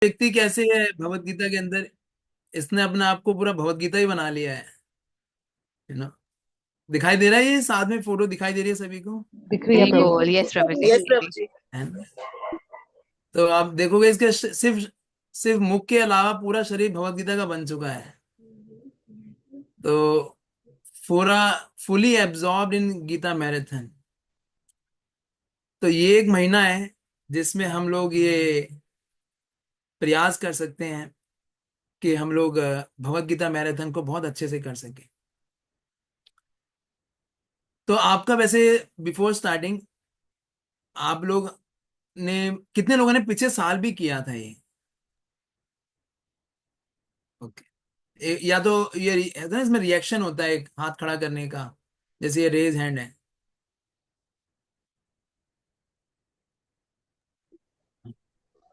व्यक्ति कैसे है भगवत गीता के अंदर, इसने अपने आप को पूरा भगवत गीता ही बना लिया है। यू नो, दिखाई दे रहा है, ये साथ में फोटो दिखाई दे रही है सभी को, दिख रही है प्रभु बिल्कुल, जी। यस प्रभु जी। यस प्रभु जी। है ना? तो आप देखोगे इसके सिर्फ सिर्फ मुख के अलावा पूरा शरीर भगवत गीता का बन चुका है। तो पूरा fully absorbed in Gita marathon. तो ये एक महीना है जिसमें हम लोग ये प्रयास कर सकते हैं कि हम लोग भगवत गीता मैराथन को बहुत अच्छे से कर सकें। तो आपका वैसे बिफोर स्टार्टिंग आप लोग ने, कितने लोगों ने पिछले साल भी किया था ये? ओके। या तो ये है ना, इसमें रिएक्शन होता है एक हाथ खड़ा करने का, जैसे ये रेज हैंड है।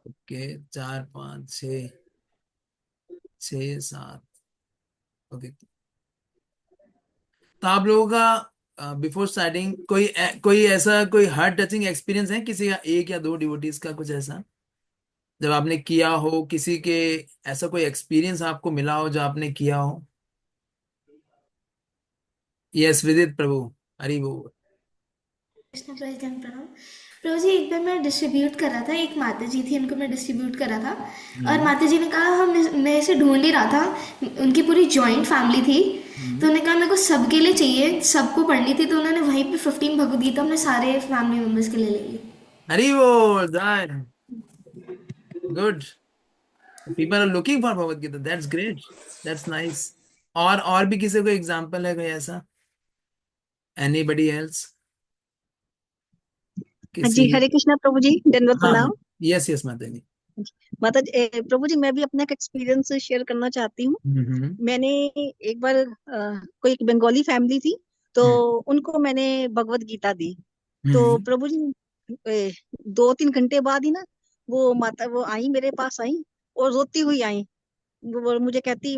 ओके, 4 5 6, 6 7। ओके। तो आप लोगों का बिफोर स्टार्टिंग कोई ऐसा कोई हार्ट टचिंग एक्सपीरियंस है किसी का, एक या दो डिवोटीज का, कुछ ऐसा जब आपने किया हो किसी के, ऐसा कोई एक्सपीरियंस आपको मिला हो जो आपने किया हो? यस विदित प्रभु, हरि बोल। कृष्ण प्रेसिडेंट प्रणाम। प्रभु जी, एक बार मैं डिस्ट्रीब्यूट कर रहा था, एक माता जी थी, उनको मैं डिस्ट्रीब्यूट कर रहा था और हम्म। माता जी ने कहा हम मैं इसे ढूंढ ही रहा था। उनकी पूरी जॉइंट फैमिली थी, तो हम्म। उन्होंने कहा मेरे को सबके लिए चाहिए, सबको पढ़नी थी, तो उन्होंने वहीं पे 15 भगवद गीता अपने सारे फैमिली मेम्बर्स के लिए ले ली। हरि बोल, good. People are looking for Bhagavad Gita, that's great, that's nice. और भी किसी को एग्जांपल है कोई ऐसा? Anybody else? हाँ किसी? जी, हरे कृष्णा प्रभु जी, दंडवत हाँ हाँ, प्रणाम। यस यस माता जी। माता जी, प्रभु जी, मैं भी अपना एक एक्सपीरियंस शेयर करना चाहती हूँ। हम्म। मैंने एक बार कोई एक बंगाली फैमिली थी, तो हम्म। उनको मैंने भगवत गीता दी। तो हम्म। प्रभु जी, 2-3 घंटे बाद ही ना, वो माता वो आई, मेरे पास आई और रोती हुई आई। वो मुझे कहती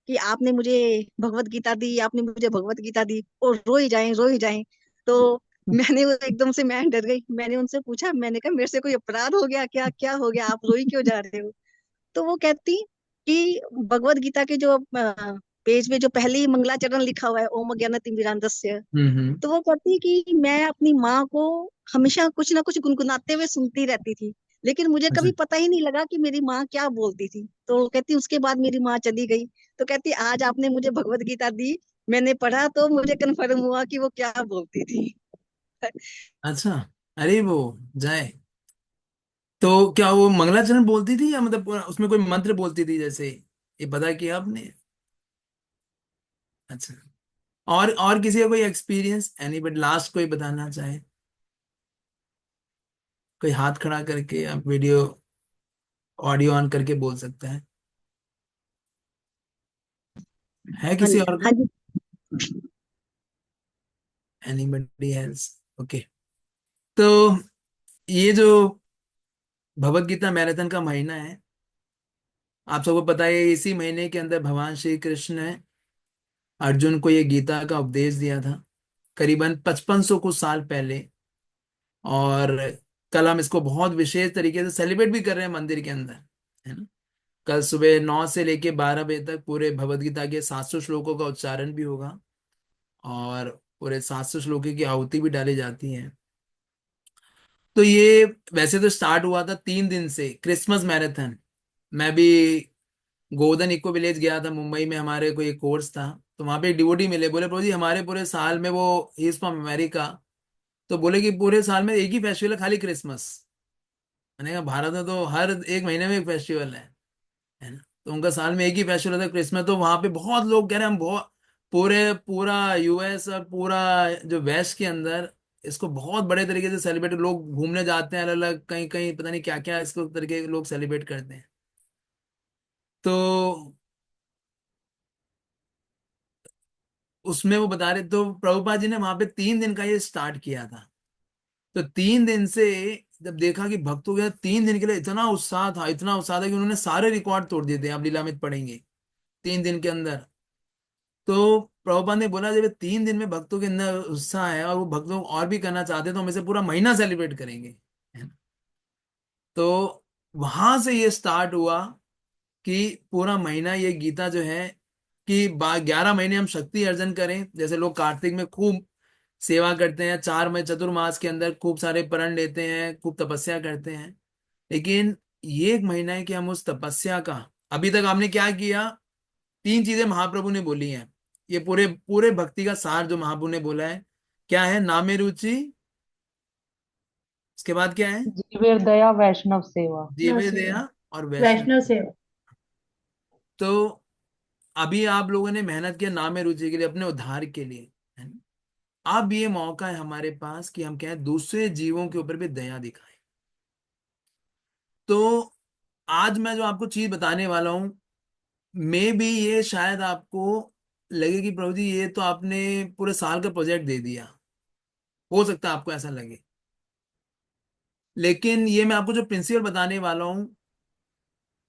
कि आपने मुझे भगवत गीता दी, आपने मुझे भगवत गीता दी, और रोई जाए रोई जाए। तो मैंने वो एकदम से मैं डर गई। मैंने उनसे पूछा, मैंने कहा मेरे से कोई अपराध हो गया क्या, क्या हो गया, आप रोई क्यों जा रहे हो? तो वो कहती कि भगवत गीता के जो पेज में जो पहले ही मंगलाचरण लिखा हुआ है, ओम अज्ञान तिमिरांधस्य। हम्म। तो वो कहती कि मैं अपनी माँ को हमेशा कुछ ना कुछ गुनगुनाते हुए सुनती रहती थी, लेकिन मुझे अच्छा। कभी पता ही नहीं लगा कि मेरी माँ क्या बोलती थी। तो वो कहती उसके बाद मेरी माँ चली गई, तो कहती आज आपने मुझे भगवत गीता दी, मैंने पढ़ा तो मुझे कन्फर्म हुआ कि वो क्या बोलती थी। अच्छा, अरे वो जाए। तो क्या वो मंगलाचरण बोलती थी या मतलब उसमें कोई मंत्र बोलती थी जैसे, ये पता किया आपने? अच्छा। और किसी का कोई एक्सपीरियंस, एनी बट लास्ट कोई बताना चाहे? कोई हाथ खड़ा करके आप वीडियो ऑडियो ऑन करके बोल सकते हैं, है हाँ किसी जी, और हाँ को? जी। Anybody else? ओके। तो ये जो भगवत गीता मैराथन का महीना है, आप सबको पता है इसी महीने के अंदर भगवान श्री कृष्ण ने अर्जुन को ये गीता का उपदेश दिया था, करीबन 5500 कुछ साल पहले। और कल हम इसको बहुत विशेष तरीके से सेलिब्रेट भी कर रहे हैं मंदिर के अंदर, है ना? कल सुबह 9 से लेके 12 बजे तक पूरे भगवत गीता के 700 श्लोकों का उच्चारण भी होगा, और पूरे 700 श्लोकों की आहुति भी डाली जाती है। तो ये वैसे तो स्टार्ट हुआ था 3 दिन से क्रिसमस मैराथन। मैं भी गोवर्धन इको विलेज गया था मुंबई में, हमारे कोई कोर्स था। तो वहां पे एक डिवोटी मिले, बोले प्रभु जी हमारे पूरे साल में, वो ही इज फ्रॉम अमेरिका, तो बोले कि पूरे साल में एक ही फेस्टिवल है, खाली क्रिसमस। मैंने कहा भारत में तो हर एक महीने में एक फेस्टिवल है ना? तो उनका साल में एक ही फेस्टिवल होता है क्रिसमस। तो वहां पे बहुत लोग कह रहे हैं हम बहुत, पूरे पूरा यूएस और पूरा जो वेस्ट के अंदर इसको बहुत बड़े तरीके से सेलिब्रेट, लोग घूमने जाते हैं अलग अलग, कहीं कहीं पता नहीं क्या क्या इसको तरीके के लोग सेलिब्रेट करते हैं। तो उसमें वो बता रहे, तो प्रभुपाद जी ने वहां पे 3 दिन का ये स्टार्ट किया था। तो 3 दिन से जब देखा कि भक्तों के 3 दिन के लिए इतना उत्साह था, इतना उत्साह था कि उन्होंने सारे रिकॉर्ड तोड़ दिए थे, आप लीलामित पढ़ेंगे 3 दिन के अंदर। तो प्रभुपाद ने बोला जब ये 3 दिन में भक्तों के अंदर उत्साह है और वो भक्त लोग और भी करना चाहते हैं, तो हम इसे पूरा महीना सेलिब्रेट करेंगे, है ना? तो वहां से ये स्टार्ट हुआ कि पूरा महीना ये गीता जो है कि 11 महीने हम शक्ति अर्जन करें। जैसे लोग कार्तिक में खूब सेवा करते हैं, 4 में चतुर्मास के अंदर खूब सारे प्रण लेते हैं, खूब तपस्या करते हैं। लेकिन ये एक महीना है कि हम उस तपस्या का, अभी तक आपने क्या किया, 3 चीजें महाप्रभु ने बोली हैं। ये पूरे पूरे भक्ति का सार जो महाप्रभु ने बोला है क्या है, नामे रुचि, उसके बाद क्या है, जीवेर दया वैष्णव सेवा। वैष्णव जीवे सेवा। दया और वैष्णव वैष्णव सेवा। सेवा। तो अभी आप लोगों ने मेहनत किया नामे रुचि के लिए, अपने उद्धार के लिए, है ना। अब ये मौका है हमारे पास कि हम क्या है, दूसरे जीवों के ऊपर भी दया दिखाएं। तो आज मैं जो आपको चीज बताने वाला हूं, मे भी ये शायद आपको लगे कि प्रभु जी ये तो आपने पूरे साल का प्रोजेक्ट दे दिया, हो सकता है आपको ऐसा लगे। लेकिन ये मैं आपको जो प्रिंसिपल बताने वाला हूँ,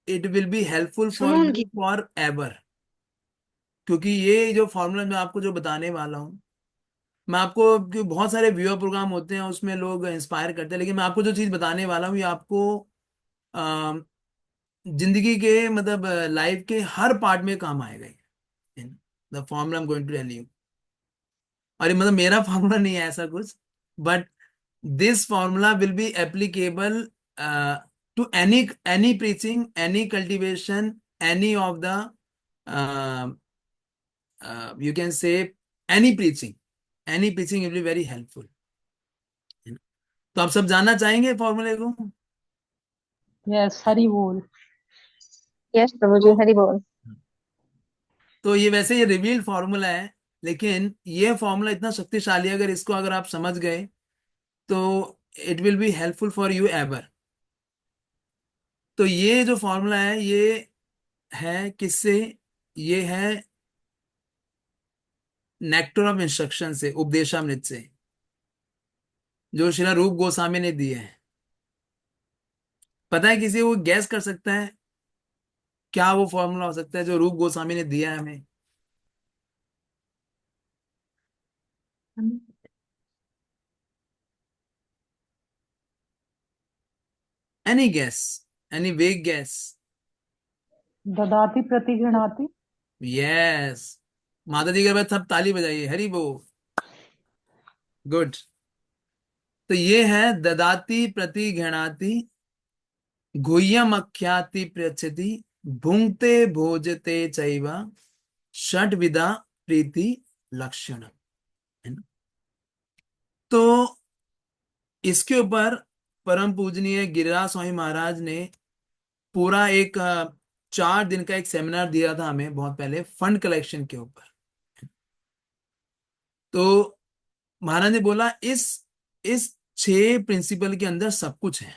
it will be helpful for सुनो यू उनकी। For ever. क्योंकि ये जो फॉर्मूला मैं आपको जो बताने वाला हूँ, मैं आपको, क्योंकि बहुत सारे व्यूअर प्रोग्राम होते हैं उसमें लोग इंस्पायर करते हैं, लेकिन मैं आपको जो चीज बताने वाला हूँ ये आपको अ, जिंदगी के मतलब लाइफ के हर पार्ट में काम आएगा। The formula I am going to tell you. और ये मतलब मेरा फॉर्मूला नहीं है ऐसा कुछ, but this formula will be applicable to any preaching, any cultivation, any of the you can say any preaching, any preaching will be very helpful. तो आप सब जानना चाहेंगे फॉर्मूले को। यस, हरि बोल। यस प्रभु जी, तो हरि बोल। ये वैसे ये रिवील्ड फॉर्मूला है, लेकिन ये फॉर्मूला इतना शक्तिशाली है, अगर इसको अगर आप समझ गए तो it will be helpful for you ever. तो ये जो फॉर्मूला है ये है किससे, ये है नेक्टर ऑफ इंस्ट्रक्शन से, उपदेशामृत से, जो श्रीला रूप गोस्वामी ने दिए हैं। पता है किसी को गैस कर सकता है क्या वो फॉर्मूला हो सकता है जो रूप गोस्वामी ने दिया है हमें? एनी गैस, एनी वेग गैस? ददाति प्रति गृणाति। यस, माता जी के बाद सब ताली बजाइए, हरी बोल। गुड। तो ये है ददाति प्रति घृणाति, गुह्यमख्याति पृच्छति, भुंक्ते भोजते चैव, षड्विधा प्रीति लक्षण, है ना। तो इसके ऊपर परम पूजनीय गिरिराज स्वामी महाराज ने पूरा एक 4 दिन का एक सेमिनार दिया था हमें बहुत पहले, फंड कलेक्शन के ऊपर। तो महाराज ने बोला इस 6 प्रिंसिपल के अंदर सब कुछ है,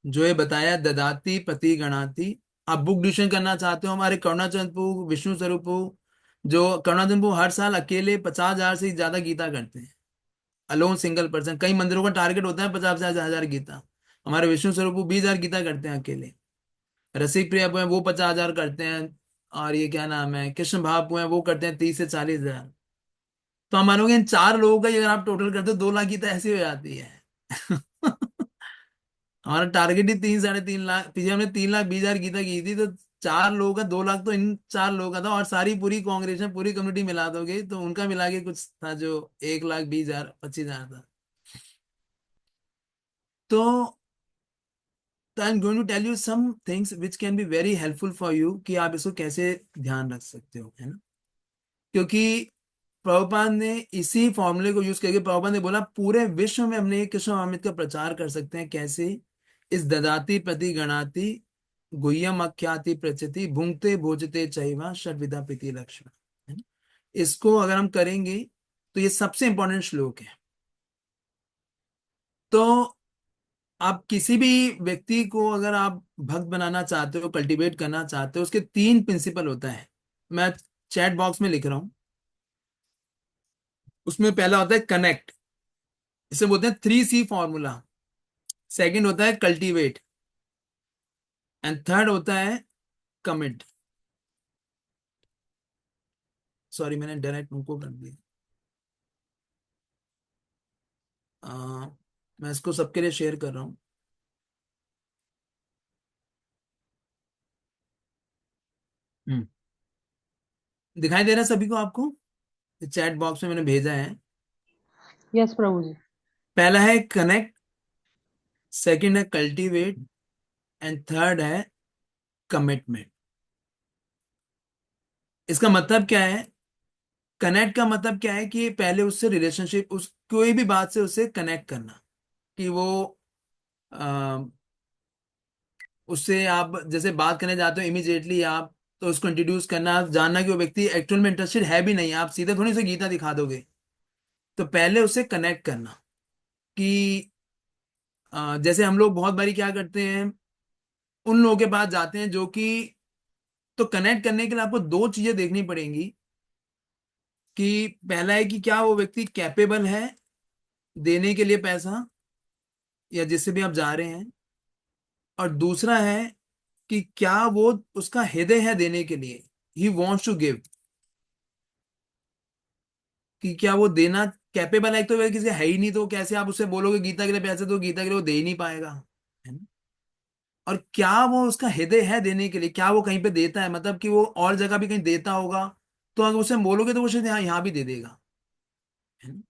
जो ये बताया ददाती पति गणाती। आप बुक डिवीजन करना चाहते हो, हमारे करुणाचंद प्रभु, विष्णु स्वरूप प्रभु, जो करुणाचंद प्रभु हर साल अकेले 50,000 से ज्यादा गीता करते हैं, अलोन सिंगल पर्सन। कई मंदिरों का टारगेट होता है 50,000 गीता, हमारे विष्णु स्वरूप प्रभु 20,000 गीता करते हैं अकेले। रसिक प्रिया प्रभु हैं, वो 50,000 करते हैं। और ये क्या नाम है, कृष्ण भाव प्रभु हैं, वो करते हैं 30 से 40,000। तो हम मानोगे इन 4 लोगों का ही अगर आप टोटल करते हो 2 लाख गीता ऐसी हो जाती है। हमारा टारगेट ही 3 साढ़े 3 लाख, पीछे हमने 3,20,000 गीता की थी, तो 4 लोगों का 2 लाख तो इन 4 लोगों का था। और सारी पूरी कांग्रेशन पूरी कम्युनिटी मिला दोगे तो उनका मिला के कुछ था जो 1,20,000 25,000 था। तो I am going to tell you some things which can be very helpful for you, कि आप इसको कैसे ध्यान रख सकते हो, है ना। क्योंकि प्रभुपाद ने इसी फॉर्मूले को यूज करके, प्रभुपाद ने बोला पूरे विश्व में हमने कृष्ण अमृत का प्रचार कर सकते हैं कैसे, इस ददाति प्रति गणाति, गुह्यम आख्याति प्रचति, भुंक्ते भोजते चैवा, षड्विधा प्रीति लक्ष्मण, है ना? इसको अगर हम करेंगे तो ये सबसे इंपॉर्टेंट श्लोक है। तो आप किसी भी व्यक्ति को अगर आप भक्त बनाना चाहते हो, कल्टीवेट करना चाहते हो, उसके 3 प्रिंसिपल होता है। मैं चैट बॉक्स में लिख रहा हूं। उसमें पहला होता है कनेक्ट, इसे बोलते हैं 3C फॉर्मूला। सेकंड होता है कल्टीवेट, एंड थर्ड होता है कमिट। सॉरी, मैंने डायरेक्ट उनको कर दिया। मैं इसको सबके लिए शेयर कर रहा हूं। दिखाई दे रहा है सभी को आपको? चैट बॉक्स में मैंने भेजा है। यस प्रभु जी। पहला है कनेक्ट, सेकंड है कल्टीवेट, एंड थर्ड है कमिटमेंट। इसका मतलब क्या है? कनेक्ट का मतलब क्या है कि पहले उससे रिलेशनशिप, उस कोई भी बात से उसे कनेक्ट करना, कि वो उससे आप जैसे बात करने जाते हो इमीडिएटली आप, तो उसको इंट्रोड्यूस करना, आप जानना कि वो व्यक्ति एक्चुअल में इंटरेस्टेड है भी नहीं, आप सीधे थोड़ी उसे गीता दिखा दोगे। तो पहले उससे कनेक्ट करना, कि जैसे हम लोग बहुत बारी क्या करते हैं, उन लोगों के पास जाते हैं जो कि, तो कनेक्ट करने के लिए आपको दो चीजें देखनी पड़ेंगी, कि पहला है कि क्या वो व्यक्ति कैपेबल है देने के लिए पैसा, या जिससे भी आप जा रहे हैं, और दूसरा है कि क्या वो, उसका हृदय है देने के लिए, ही वॉन्ट्स टू गिव, कि क्या वो देना कैपेबल है। एक तो वह किसी है ही नहीं, तो कैसे आप उससे बोलोगे गीता के लिए पैसे, तो गीता के लिए वो दे ही नहीं पाएगा, है ना? और क्या वो उसका हृदय है देने के लिए, क्या वो कहीं पे देता है, मतलब कि वो और जगह भी कहीं देता होगा, तो अगर उसे बोलोगे तो वो शायद यहाँ भी दे देगा, है ना?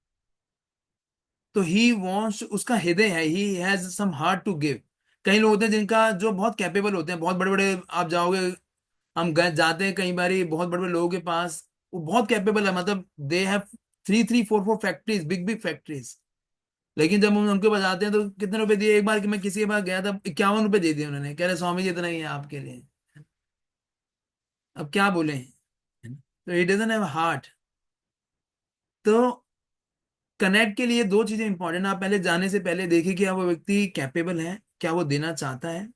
तो ही वॉन्ट्स, उसका हृदय है, he has some heart to give. कई लोग होते हैं जिनका जो बहुत कैपेबल होते हैं, बहुत बड़े बड़े, आप जाओगे, हम गए जाते हैं कई बारी बहुत बड़े बड़े लोगों के पास, वो बहुत कैपेबल है, मतलब they have three three four four factories, big big factories. लेकिन जब हम उनके पास आते हैं तो कितने रुपए दिए, एक बार कि मैं किसी के पास गया था, 51 रुपए दे दिए उन्होंने, कह रहे स्वामी जी इतना ही है आपके लिए। अब क्या बोले, है ना? तो इट डजंट हैव हार्ट। तो कनेक्ट के लिए दो चीजें इंपॉर्टेंट, आप पहले जाने से पहले देखिए कि क्या वो व्यक्ति कैपेबल है, क्या वो देना चाहता है।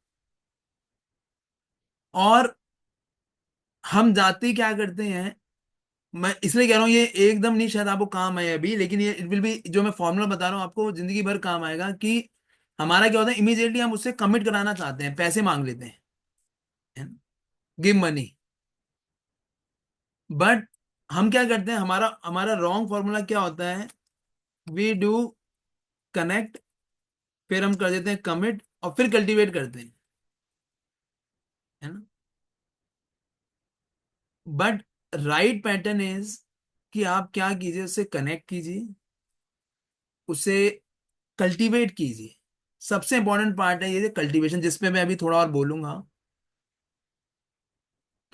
और हम जाते ही क्या करते हैं, मैं इसलिए कह रहा हूँ ये एकदम नहीं शायद आपको काम आए अभी, लेकिन ये इट विल बी, जो मैं फॉर्मूला बता रहा हूँ आपको, वो जिंदगी भर काम आएगा। कि हमारा क्या होता है, इमीडिएटली हम उससे कमिट कराना चाहते हैं, पैसे मांग लेते हैं, गिव मनी। बट हम क्या करते हैं, हमारा हमारा रॉन्ग फॉर्मूला क्या होता है, वी डू कनेक्ट, फिर हम कर देते हैं कमिट, और फिर कल्टीवेट करते हैं, है ना? बट राइट पैटर्न इज कि आप क्या कीजिए, उससे कनेक्ट कीजिए, उसे कल्टीवेट कीजिए। सबसे इंपॉर्टेंट पार्ट है ये कल्टीवेशन, जिसपे मैं अभी थोड़ा और बोलूंगा।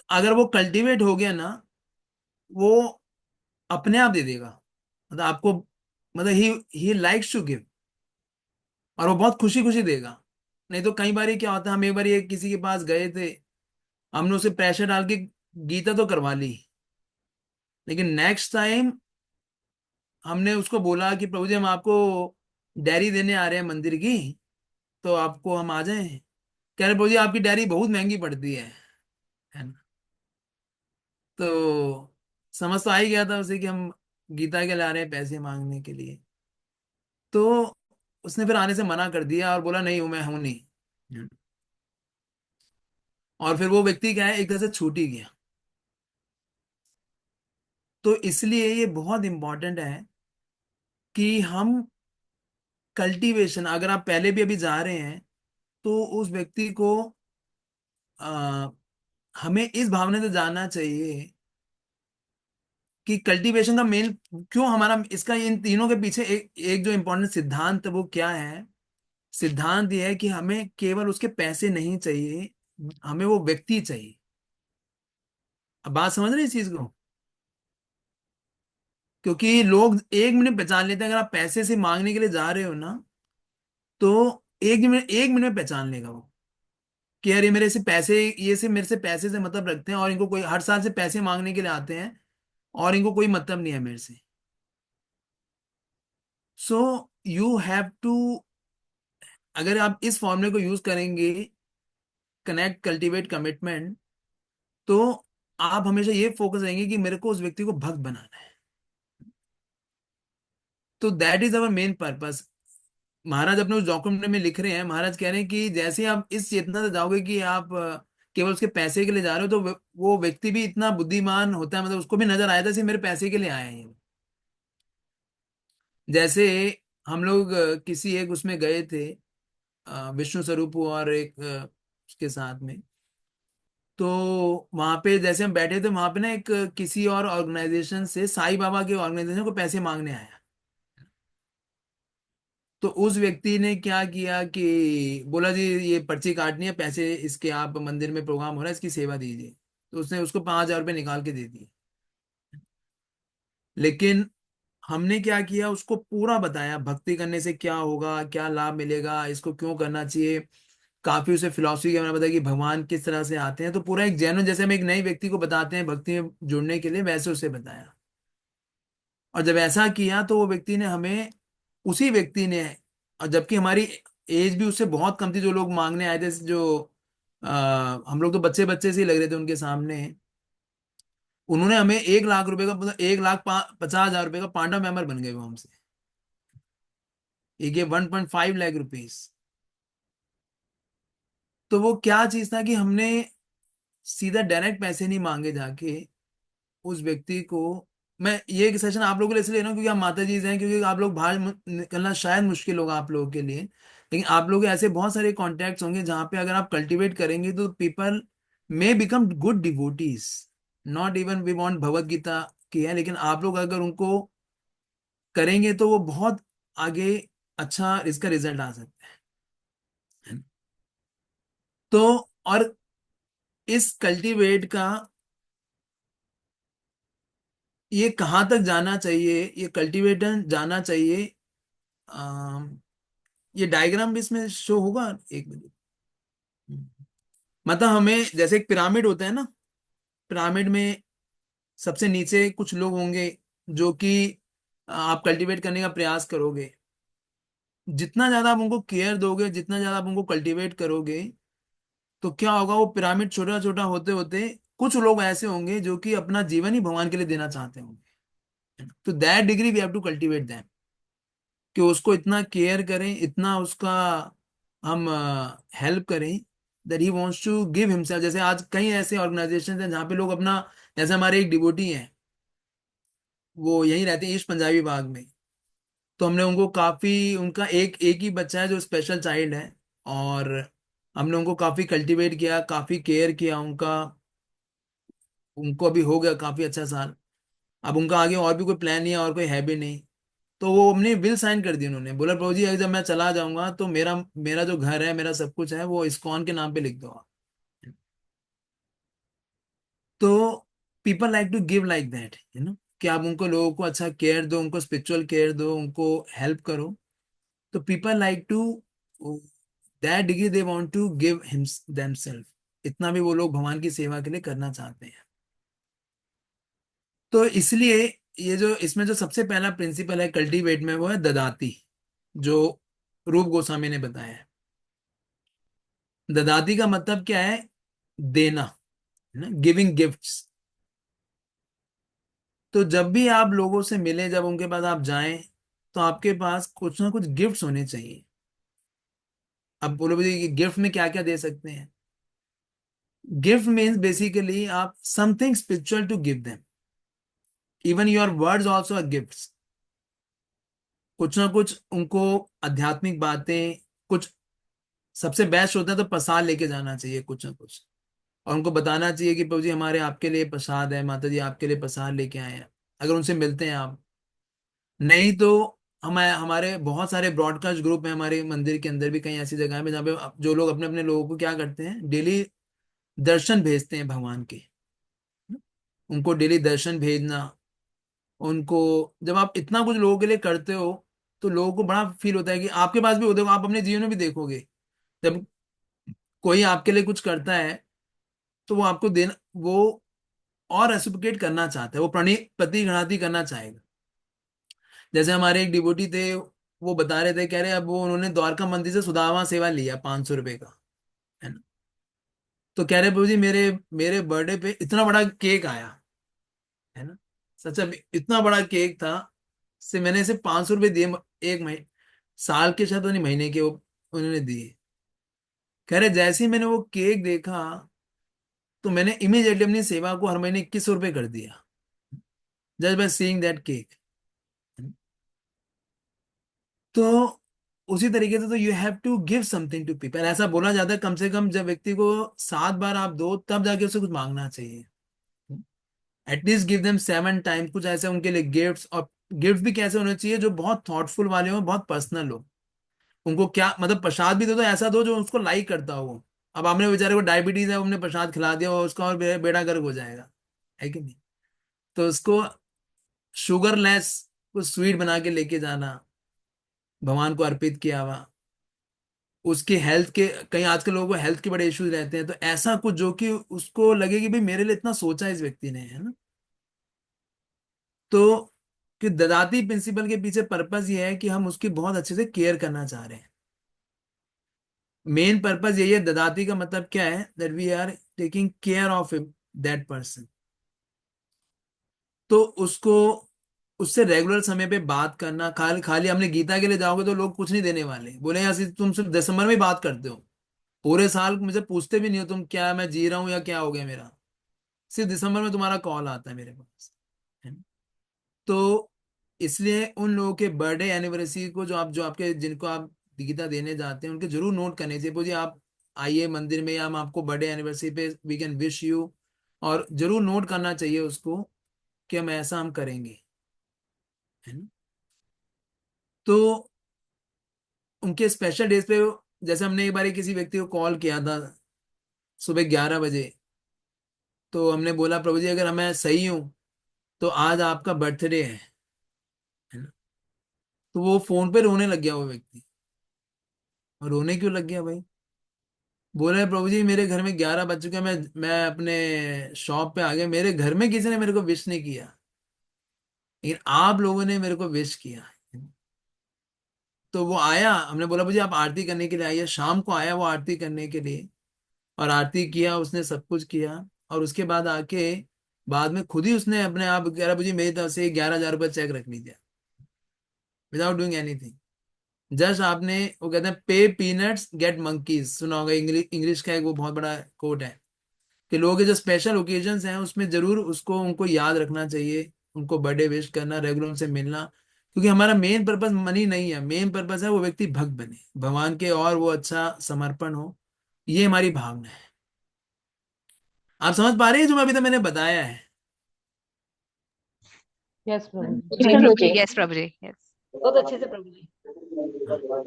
अगर वो कल्टीवेट हो गया ना, वो अपने आप दे देगा, मतलब आपको, मतलब ही लाइक्स टू गिव, और वो बहुत खुशी खुशी देगा। नहीं तो कई बार क्या होता है, हम एक बार ये किसी के पास गए थे, हमने उसे प्रेशर डाल के गीता तो करवा ली, लेकिन नेक्स्ट टाइम हमने उसको बोला कि प्रभु जी हम आपको डायरी देने आ रहे हैं मंदिर की, तो आपको हम आ जाएं। कह रहे प्रभु जी आपकी डायरी बहुत महंगी पड़ती है ना? तो समझ तो आ ही गया था उसे कि हम गीता के ला रहे हैं पैसे मांगने के लिए। तो उसने फिर आने से मना कर दिया और बोला नहीं हूं, मैं हूं नहीं। और फिर वो व्यक्ति क्या है, एक तरह से छूट ही गया। तो इसलिए ये बहुत इंपॉर्टेंट है कि हम कल्टीवेशन, अगर आप पहले भी अभी जा रहे हैं, तो उस व्यक्ति को आ, हमें इस भावना से जानना चाहिए कि कल्टीवेशन का मेन, क्यों हमारा इसका, इन तीनों के पीछे एक जो इंपॉर्टेंट सिद्धांत है, वो क्या है? सिद्धांत ये है कि हमें केवल उसके पैसे नहीं चाहिए, हमें वो व्यक्ति चाहिए। अब बात समझ रहे हैं इस चीज को? क्योंकि लोग 1 मिनट पहचान लेते हैं, अगर आप पैसे से मांगने के लिए जा रहे हो ना, तो 1 मिनट में पहचान लेगा वो कि यार ये मेरे से पैसे, ये से मेरे से पैसे से मतलब रखते हैं, और इनको कोई हर साल से पैसे मांगने के लिए आते हैं, और इनको कोई मतलब नहीं है मेरे से। सो यू हैव टू, अगर आप इस फॉर्मूले को यूज करेंगे, कनेक्ट कल्टीवेट कमिटमेंट, तो आप हमेशा ये फोकस रहेंगे कि मेरे को उस व्यक्ति को भक्त बनाना है। तो that is our main purpose. महाराज अपने उस डॉक्यूमेंट में लिख रहे हैं, महाराज कह रहे हैं कि जैसे आप इस चेतना से जाओगे कि आप केवल उसके पैसे के लिए जा रहे हो, तो वो व्यक्ति भी इतना बुद्धिमान होता है, मतलब उसको भी नजर आया था कि मेरे पैसे के लिए आए हैं। जैसे हम लोग किसी एक उसमें गए थे, विष्णु स्वरूप और एक उसके साथ में, तो वहां पे जैसे हम बैठे थे, वहां पे ना एक किसी और ऑर्गेनाइजेशन से, साईं बाबा के ऑर्गेनाइजेशन को पैसे मांगने आया। तो उस व्यक्ति ने क्या किया कि बोला जी ये पर्ची काटनी है, पैसे इसके, आप मंदिर में प्रोग्राम हो रहा है, इसकी सेवा दीजिए। तो उसने उसको 5,000 रुपये निकाल के दे दिए। लेकिन हमने क्या किया, उसको पूरा बताया भक्ति करने से क्या होगा, क्या लाभ मिलेगा, इसको क्यों करना चाहिए। काफी उसे फिलॉसफी के बारे में बताया कि भगवान किस तरह से आते हैं। तो पूरा एक जैन, जैसे हम एक नई व्यक्ति को बताते हैं भक्ति में जुड़ने के लिए, वैसे उसे बताया। और जब ऐसा किया तो वो व्यक्ति ने हमें, उसी व्यक्ति ने, और जबकि हमारी एज भी उससे बहुत कम थी, जो लोग मांगने आए थे, जो हम लोग तो बच्चे बच्चे से ही लग रहे थे उनके सामने, उन्होंने हमें 1 लाख रुपए का, मतलब 1,50,000 रुपए का पांडा मेंबर बन गए वो हमसे। ये 1.5 लाख रुपीज। तो वो क्या चीज था कि हमने सीधा डायरेक्ट पैसे नहीं मांगे जाके उस व्यक्ति को। मैं ये सेशन आप लोगों के लिए इसलिए ले रहा हूँ क्योंकि आप माता जी हैं, क्योंकि आप लोग बाहर निकलना शायद मुश्किल होगा आप लोगों के लिए, लेकिन आप लोग के ऐसे बहुत सारे कॉन्टैक्ट्स होंगे जहां पे अगर आप कल्टीवेट करेंगे तो people may become good devotees. Not even we want Bhagavad Gita की है, लेकिन आप लोग अगर उनको करेंगे तो वो बहुत आगे अच्छा इसका रिजल्ट आ सकता है। तो और इस कल्टीवेट का ये कहाँ तक जाना चाहिए, ये कल्टीवेटर जाना चाहिए। अम, ये डायग्राम भी इसमें शो होगा, एक मिनट। मतलब हमें जैसे एक पिरामिड होता है ना, पिरामिड में सबसे नीचे कुछ लोग होंगे जो कि आप कल्टीवेट करने का प्रयास करोगे। जितना ज्यादा आप उनको केयर दोगे, जितना ज्यादा आप उनको कल्टीवेट करोगे, तो क्या होगा, वो पिरामिड छोटा छोटा होते होते कुछ लोग ऐसे होंगे जो कि अपना जीवन ही भगवान के लिए देना चाहते होंगे। तो that degree we have to cultivate them, कि उसको इतना केयर करें, इतना उसका हम हेल्प करें, that he wants to give himself. जैसे आज कई ऐसे ऑर्गेनाइजेशन हैं जहाँ पे लोग अपना, जैसे हमारे एक डिवोटी हैं, वो यहीं रहते हैं ईस्ट पंजाबी बाग में। तो हमने उनको काफी, उनका एक एक ही बच्चा है जो स्पेशल चाइल्ड है, और हमने उनको काफी कल्टीवेट किया, काफी केयर किया उनका। उनको अभी हो गया काफी अच्छा साल। अब उनका आगे और भी कोई प्लान नहीं है और कोई है भी नहीं। तो वो अपनी विल साइन कर दी उन्होंने, बोला प्रभु जी अगर जब मैं चला जाऊंगा तो मेरा मेरा जो घर है, मेरा सब कुछ है, वो इस्कॉन के नाम पे लिख दो आप। तो people like to give like that, कि आप उनको, लोगों को अच्छा केयर दो, उनको स्पिरिचुअल केयर दो, उनको हेल्प करो। तो people like to that degree, they want to give him themselves. इतना भी वो लोग भगवान की सेवा के लिए करना चाहते हैं। तो इसलिए ये जो इसमें जो सबसे पहला प्रिंसिपल है कल्टीवेट में, वो है ददाती, जो रूप गोस्वामी ने बताया है। ददाती का मतलब क्या है, देना, है ना, गिविंग गिफ्ट्स। तो जब भी आप लोगों से मिले, जब उनके पास आप जाएं, तो आपके पास कुछ ना कुछ गिफ्ट्स होने चाहिए। अब बोलो मुझे गिफ्ट में क्या क्या दे सकते हैं। गिफ्ट मीन्स बेसिकली आप something spiritual to give them. Even your words also are gifts. कुछ ना कुछ उनको आध्यात्मिक बातें, कुछ, सबसे बेस्ट होता है तो प्रसाद लेके जाना चाहिए कुछ ना कुछ, और उनको बताना चाहिए कि प्रभु जी हमारे आपके लिए प्रसाद है, माता जी आपके लिए प्रसाद लेके आए हैं। अगर उनसे मिलते हैं आप, नहीं तो हम, हमारे बहुत सारे ब्रॉडकास्ट ग्रुप हैं हमारे मंदिर के अंदर भी, कई ऐसी जगह में जहाँ पे जो लोग अपने अपने लोगों को क्या करते हैं, डेली दर्शन भेजते हैं भगवान के। उनको डेली दर्शन भेजना, उनको, जब आप इतना कुछ लोगों के लिए करते हो तो लोगों को बड़ा फील होता है कि आपके पास भी होते हो, आप अपने जीवन में भी देखोगे, जब कोई आपके लिए कुछ करता है तो वो आपको देना, वो और रेसिप्रोकेट करना चाहता है, वो प्रतिघणाती करना चाहेगा। जैसे हमारे एक डिवोटी थे, वो बता रहे थे, कह रहे अब वो उन्होंने द्वारका मंदिर से सुदामा सेवा लिया 500 रुपए का, है ना। तो कह रहे प्रभु जी मेरे मेरे बर्थडे पे इतना बड़ा केक आया, है ना, सच में इतना बड़ा केक था, से मैंने इसे 500 रुपये दिए, एक महीने, साल के शायद नहीं, महीने के वो उन्होंने दिए। कह रहे जैसे ही मैंने वो केक देखा, तो मैंने इमीडिएटली अपनी सेवा को हर महीने 2100 रुपये कर दिया, just by seeing that cake. तो उसी तरीके से तो you have to give something to people. ऐसा बोला जाता है कम से कम जब व्यक्ति को 7 बार आप दो तब जाके उसे कुछ मांगना चाहिए। एटलीस्ट गिव देम 7 टाइम, कुछ ऐसे उनके लिए गिफ्ट्स। और गिफ्ट भी कैसे होने चाहिए जो बहुत थॉटफुल वाले हो, बहुत पर्सनल हो। उनको क्या मतलब प्रसाद भी दो तो ऐसा दो जो उसको लाइक करता हो। अब आपने बेचारे को डायबिटीज है, हमने प्रसाद खिला दिया और उसका और बेड़ा गर्क हो जाएगा, है कि नहीं। तो उसको शुगर लेस कुछ स्वीट बना के लेके जाना, भगवान को अर्पित किया हुआ। उसके हेल्थ के, कई आजकल लोगों को हेल्थ के बड़े इश्यूज रहते हैं, तो ऐसा कुछ जो कि उसको लगे कि भाई मेरे लिए इतना सोचा इस व्यक्ति ने, है ना। तो कि ददाती प्रिंसिपल के पीछे पर्पस ये है कि हम उसकी बहुत अच्छे से केयर करना चाह रहे हैं। मेन पर्पस यही है। ददाती का मतलब क्या है, that we are taking care of that person. तो उसको, उससे रेगुलर समय पे बात करना। खाली खाली हमने गीता के लिए जाओगे तो लोग कुछ नहीं देने वाले, बोले यार तुम सिर्फ दिसंबर में ही बात करते हो, पूरे साल मुझे पूछते भी नहीं हो तुम क्या मैं जी रहा हूँ या क्या हो गया मेरा, सिर्फ दिसंबर में तुम्हारा कॉल आता है मेरे पास, है ना? तो इसलिए उन लोगों के बर्थडे एनिवर्सरी को जो आपके जिनको आप गीता देने जाते हैं उनके जरूर नोट करने चाहिए। पूछिए आप आइए मंदिर में, या हम आपको बर्थडे एनिवर्सरी पे वी कैन विश यू, और जरूर नोट करना चाहिए उसको कि हम ऐसा हम करेंगे, है ना। तो उनके स्पेशल डेज पे, जैसे हमने एक बार किसी व्यक्ति को कॉल किया था सुबह 11 बजे, तो हमने बोला प्रभु जी अगर मैं सही हूं तो आज आपका बर्थडे है ना। तो वो फोन पे रोने लग गया वो व्यक्ति। और रोने क्यों लग गया भाई, बोल रहे प्रभु जी मेरे घर में 11 बज चुके हैं, मैं अपने शॉप पे आ गया, मेरे घर में किसी ने मेरे को विश नहीं किया, लेकिन आप लोगों ने मेरे को विश किया। तो वो आया, हमने बोला मुझे आप आरती करने के लिए आइए, शाम को आया वो आरती करने के लिए, और आरती किया उसने, सब कुछ किया। और उसके बाद आके बाद में खुद ही उसने अपने आप 11 बजे मेरी तरफ से 11,000 रुपये चेक रख लीजिए, विदाउट डूइंग एनीथिंग। जस्ट आपने, वो कहते हैं पे पीनट्स गेट मंकीज, सुना होगा, इंग्लिश इंग्लिश का एक वो बहुत बड़ा कोट है कि लोगों के जो स्पेशल ओकेजन्स हैं उसमें जरूर उसको उनको याद रखना चाहिए, उनको बर्थडे विश करना, रेगुलर उनसे मिलना। क्योंकि हमारा मेन पर्पस मनी नहीं है, मेन पर्पस है वो व्यक्ति भक्त बने भगवान के और वो अच्छा समर्पण हो, ये हमारी भावना है। आप समझ पा रहे हैं जो अभी तक मैंने बताया है। यस प्रभु जी। जी प्रभु जी, यस प्रभु जी, यस। बहुत अच्छे से प्रभु जी। हाँ।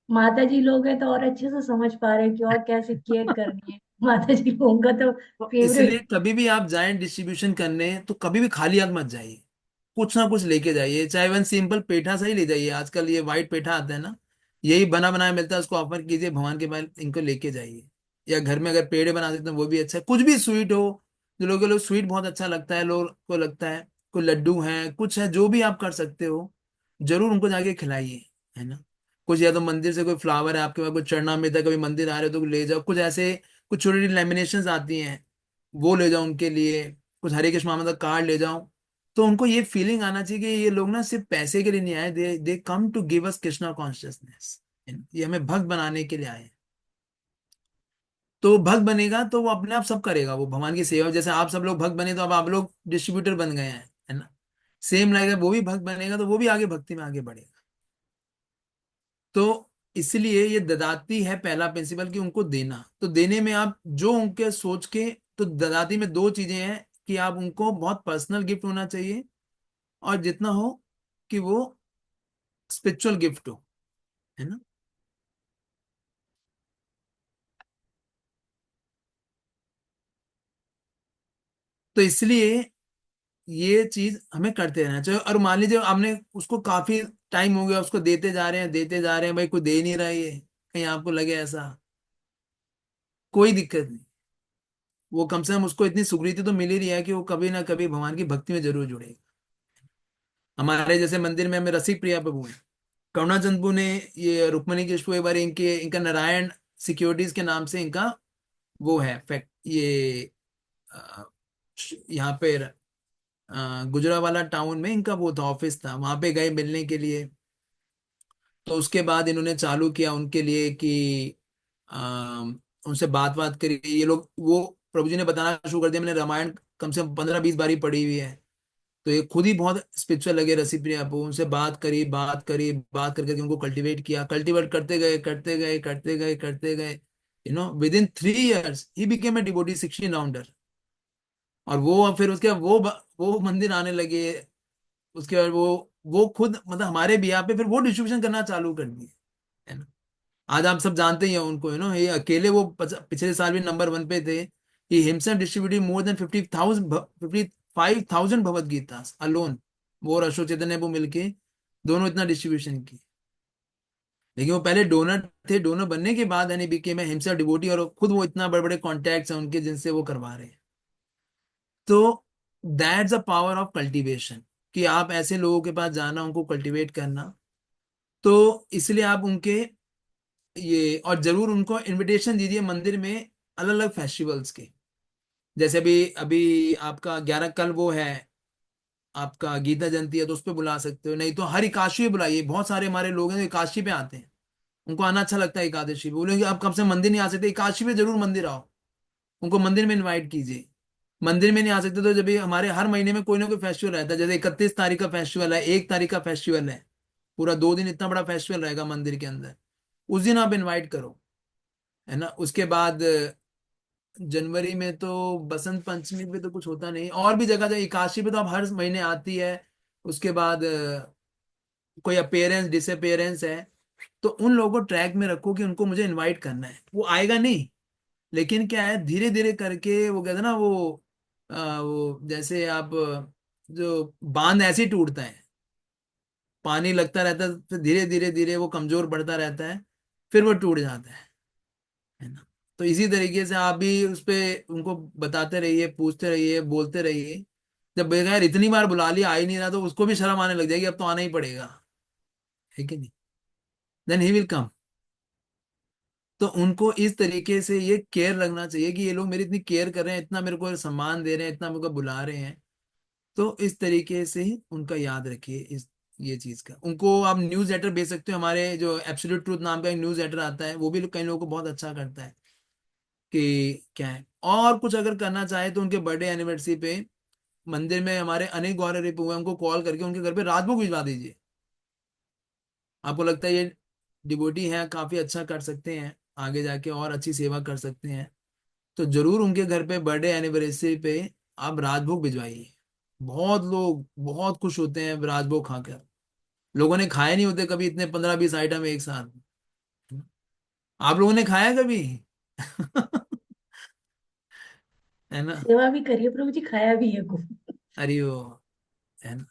माता जी लोग हैं तो और अच्छे से समझ पा रहे हैं कि और कैसे केयर करनी है। माता जी लोगों का तो तो इसलिए फेवरेट। कभी भी आप जाएं डिस्ट्रीब्यूशन करने तो कभी भी खाली हाथ मत जाइए, कुछ ना कुछ लेके जाइए। चाहे वन सिंपल पेठा सही ले जाइए, आजकल ये व्हाइट पेठा आता है ना, यही बना बनाया मिलता है, उसको ऑफर कीजिए भगवान के पास, इनको लेके जाइए। या घर में अगर पेड़े बना देते हैं वो भी अच्छा है, कुछ भी स्वीट हो, जो लोगों को स्वीट बहुत अच्छा लगता है, लोग को लगता है कोई लड्डू है कुछ है, जो भी आप कर सकते हो जरूर उनको जाके खिलाइए, है ना। कुछ या तो मंदिर से कोई फ्लावर है आपके पास, कुछ चरणामृत है, कभी मंदिर आ रहे हो तो ले जाओ, कुछ ऐसे कुछ छोटी छोटी लेमिनेशंस आती हैं वो ले जाओ उनके लिए, कुछ हरे कृष्ण मामा का कार्ड ले जाओ। तो उनको ये फीलिंग आना चाहिए कि ये लोग ना सिर्फ पैसे के लिए नहीं आए, दे दे come to give us Krishna consciousness, ये हमें भक्त बनाने के लिए आए हैं। तो भक्त बनेगा तो वो अपने आप सब करेगा, वो भगवान की सेवा, जैसे आप सब लोग भक्त बने तो अब आप लोग डिस्ट्रीब्यूटर बन गए हैं, है ना। सेम लगेगा, वो भी भक्त बनेगा तो वो भी आगे भक्ति में आगे बढ़ेगा। तो इसलिए ये ददाती है पहला प्रिंसिपल कि उनको देना। तो देने में आप जो उनके सोच के, तो ददाती में दो चीजें हैं कि आप उनको बहुत पर्सनल गिफ्ट होना चाहिए, और जितना हो कि वो स्पिरिचुअल गिफ्ट हो, है ना। तो इसलिए ये चीज हमें करते रहना चाहिए। और मान लीजिए आपने उसको काफी टाइम हो गया उसको देते जा रहे हैं देते जा रहे हैं, भाई कोई दे नहीं रहा है, ये कहीं आपको लगे ऐसा, कोई दिक्कत नहीं। वो कम से कम उसको इतनी सुकृति तो मिल ही रही है कि वो कभी ना कभी भगवान की भक्ति में जरूर जुड़ेगा। हमारे जैसे मंदिर में हमें रसिक प्रिया प्रभु है, करुणाचंद प्रभु ने, ये रुक्मणी कृष्ण एक बार इनका नारायण सिक्योरिटीज के नाम से इनका वो है फैक्ट, ये अ, यहाँ पे गुजरावाला टाउन में इनका वो था, ऑफिस था, वहां पे गए मिलने के लिए। तो उसके बाद इन्होंने चालू किया उनके लिए कि उनसे बात बात करी, ये लोग वो प्रभु जी ने बताना शुरू कर दिया, मैंने रामायण कम से कम 15-20 बारी पढ़ी हुई है, तो ये खुद ही बहुत स्पिरिचुअल लगे रसिप्रिया को, उनसे बात कर करके उनको कल्टीवेट किया, कल्टीवेट करते गए, with in 3 years he became a devotee 16 rounder. और वो फिर उसके बाद वो मंदिर आने लगे। उसके बाद वो खुद मतलब हमारे बिहार पे फिर वो डिस्ट्रीब्यूशन करना चालू कर दिए, है ना। आज आप सब जानते ही हैं उनको, ये अकेले वो पिछले साल भी नंबर 1 पे थे। He himself distributed more than 55,000 Bhagavad Gita alone. वो और अशोक चैतन्य वो मिलके दोनों इतना डिस्ट्रीब्यूशन की। लेकिन वो पहले डोनर थे, डोनर बनने के बाद यानी बीके में हिमसेल्फ डिवोटी, और खुद वो इतना बड़े बड़े कॉन्टैक्ट्स हैं उनके जिनसे वो करवा रहे हैं। तो that's a power of cultivation, कि आप ऐसे लोगों के पास जाना, उनको कल्टीवेट करना। तो इसलिए आप उनके ये, और जरूर उनको इनविटेशन दीजिए मंदिर में अलग अलग फेस्टिवल्स के। जैसे अभी अभी आपका 11 कल वो है, आपका गीता जयंती है, तो उस पर बुला सकते हो। नहीं तो हर एकादशी पे बुलाइए। बहुत सारे हमारे लोग हैं जो एकादशी पे आते हैं, उनको आना अच्छा लगता है। एकादशी पे बोलेंगे आप कब से मंदिर नहीं आ सकते, एकादशी पे जरूर मंदिर आओ, उनको मंदिर में इनवाइट कीजिए। मंदिर में नहीं आ सकते तो जब भी हमारे हर महीने में कोई ना कोई फेस्टिवल रहता है, जैसे 31 तारीख का फेस्टिवल है, 1 तारीख का फेस्टिवल है, पूरा 2 दिन इतना बड़ा फेस्टिवल रहेगा मंदिर के अंदर, उस दिन आप इनवाइट करो, है ना। उसके बाद जनवरी में तो बसंत पंचमी पे तो कुछ होता नहीं, और भी जगह जगह एकादशी पे तो अब हर महीने आती है। उसके बाद कोई अपेयरेंस डिसअपेयरेंस है, तो उन लोगों को ट्रैक में रखो कि उनको मुझे इनवाइट करना है। वो आएगा नहीं, लेकिन क्या है, धीरे धीरे करके वो कहते हैं ना, वो जैसे आप जो बांध ऐसे ही टूटता है, पानी लगता रहता है, फिर धीरे धीरे धीरे वो कमजोर बढ़ता रहता है, फिर वो टूट जाता है ना। तो इसी तरीके से आप भी उस पे उनको बताते रहिए, पूछते रहिए, बोलते रहिए। जब बगैर इतनी बार बुला लिया, आ ही नहीं रहा, तो उसको भी शर्म आने लग जाएगी, अब तो आना ही पड़ेगा, है कि नहीं। Then he will come. तो उनको इस तरीके से ये केयर रखना चाहिए कि ये लोग मेरी इतनी केयर कर रहे हैं, इतना मेरे को सम्मान दे रहे हैं, इतना मेरे को बुला रहे हैं। तो इस तरीके से ही उनका याद रखिए, इस ये चीज का। उनको आप न्यूज लेटर भेज सकते हो, हमारे जो एब्सोल्यूट ट्रूथ नाम का एक न्यूज लेटर आता है, वो भी कई लोगों को बहुत अच्छा करता है कि क्या है। और कुछ अगर करना चाहे तो उनके बर्थडे एनिवर्सरी पे मंदिर में हमारे अनेक गौरव रिपु हुए, उनको कॉल करके उनके घर पे राजभोग भिजवा दीजिए। आपको लगता है ये डिवोटी हैं, काफी अच्छा कर सकते हैं, आगे जाके और अच्छी सेवा कर सकते हैं, तो जरूर उनके घर पे बर्थडे एनिवर्सरी पे आप राजभोग भिजवाइए। बहुत लोग बहुत खुश होते हैं राजभोग खाकर। लोगों ने खाए नहीं होते कभी इतने 15-20 आइटम एक साथ। आप लोगों ने खाया कभी? है ना। सेवा भी करिए प्रभु जी, खाया भी है खूब। अरे वो, है ना।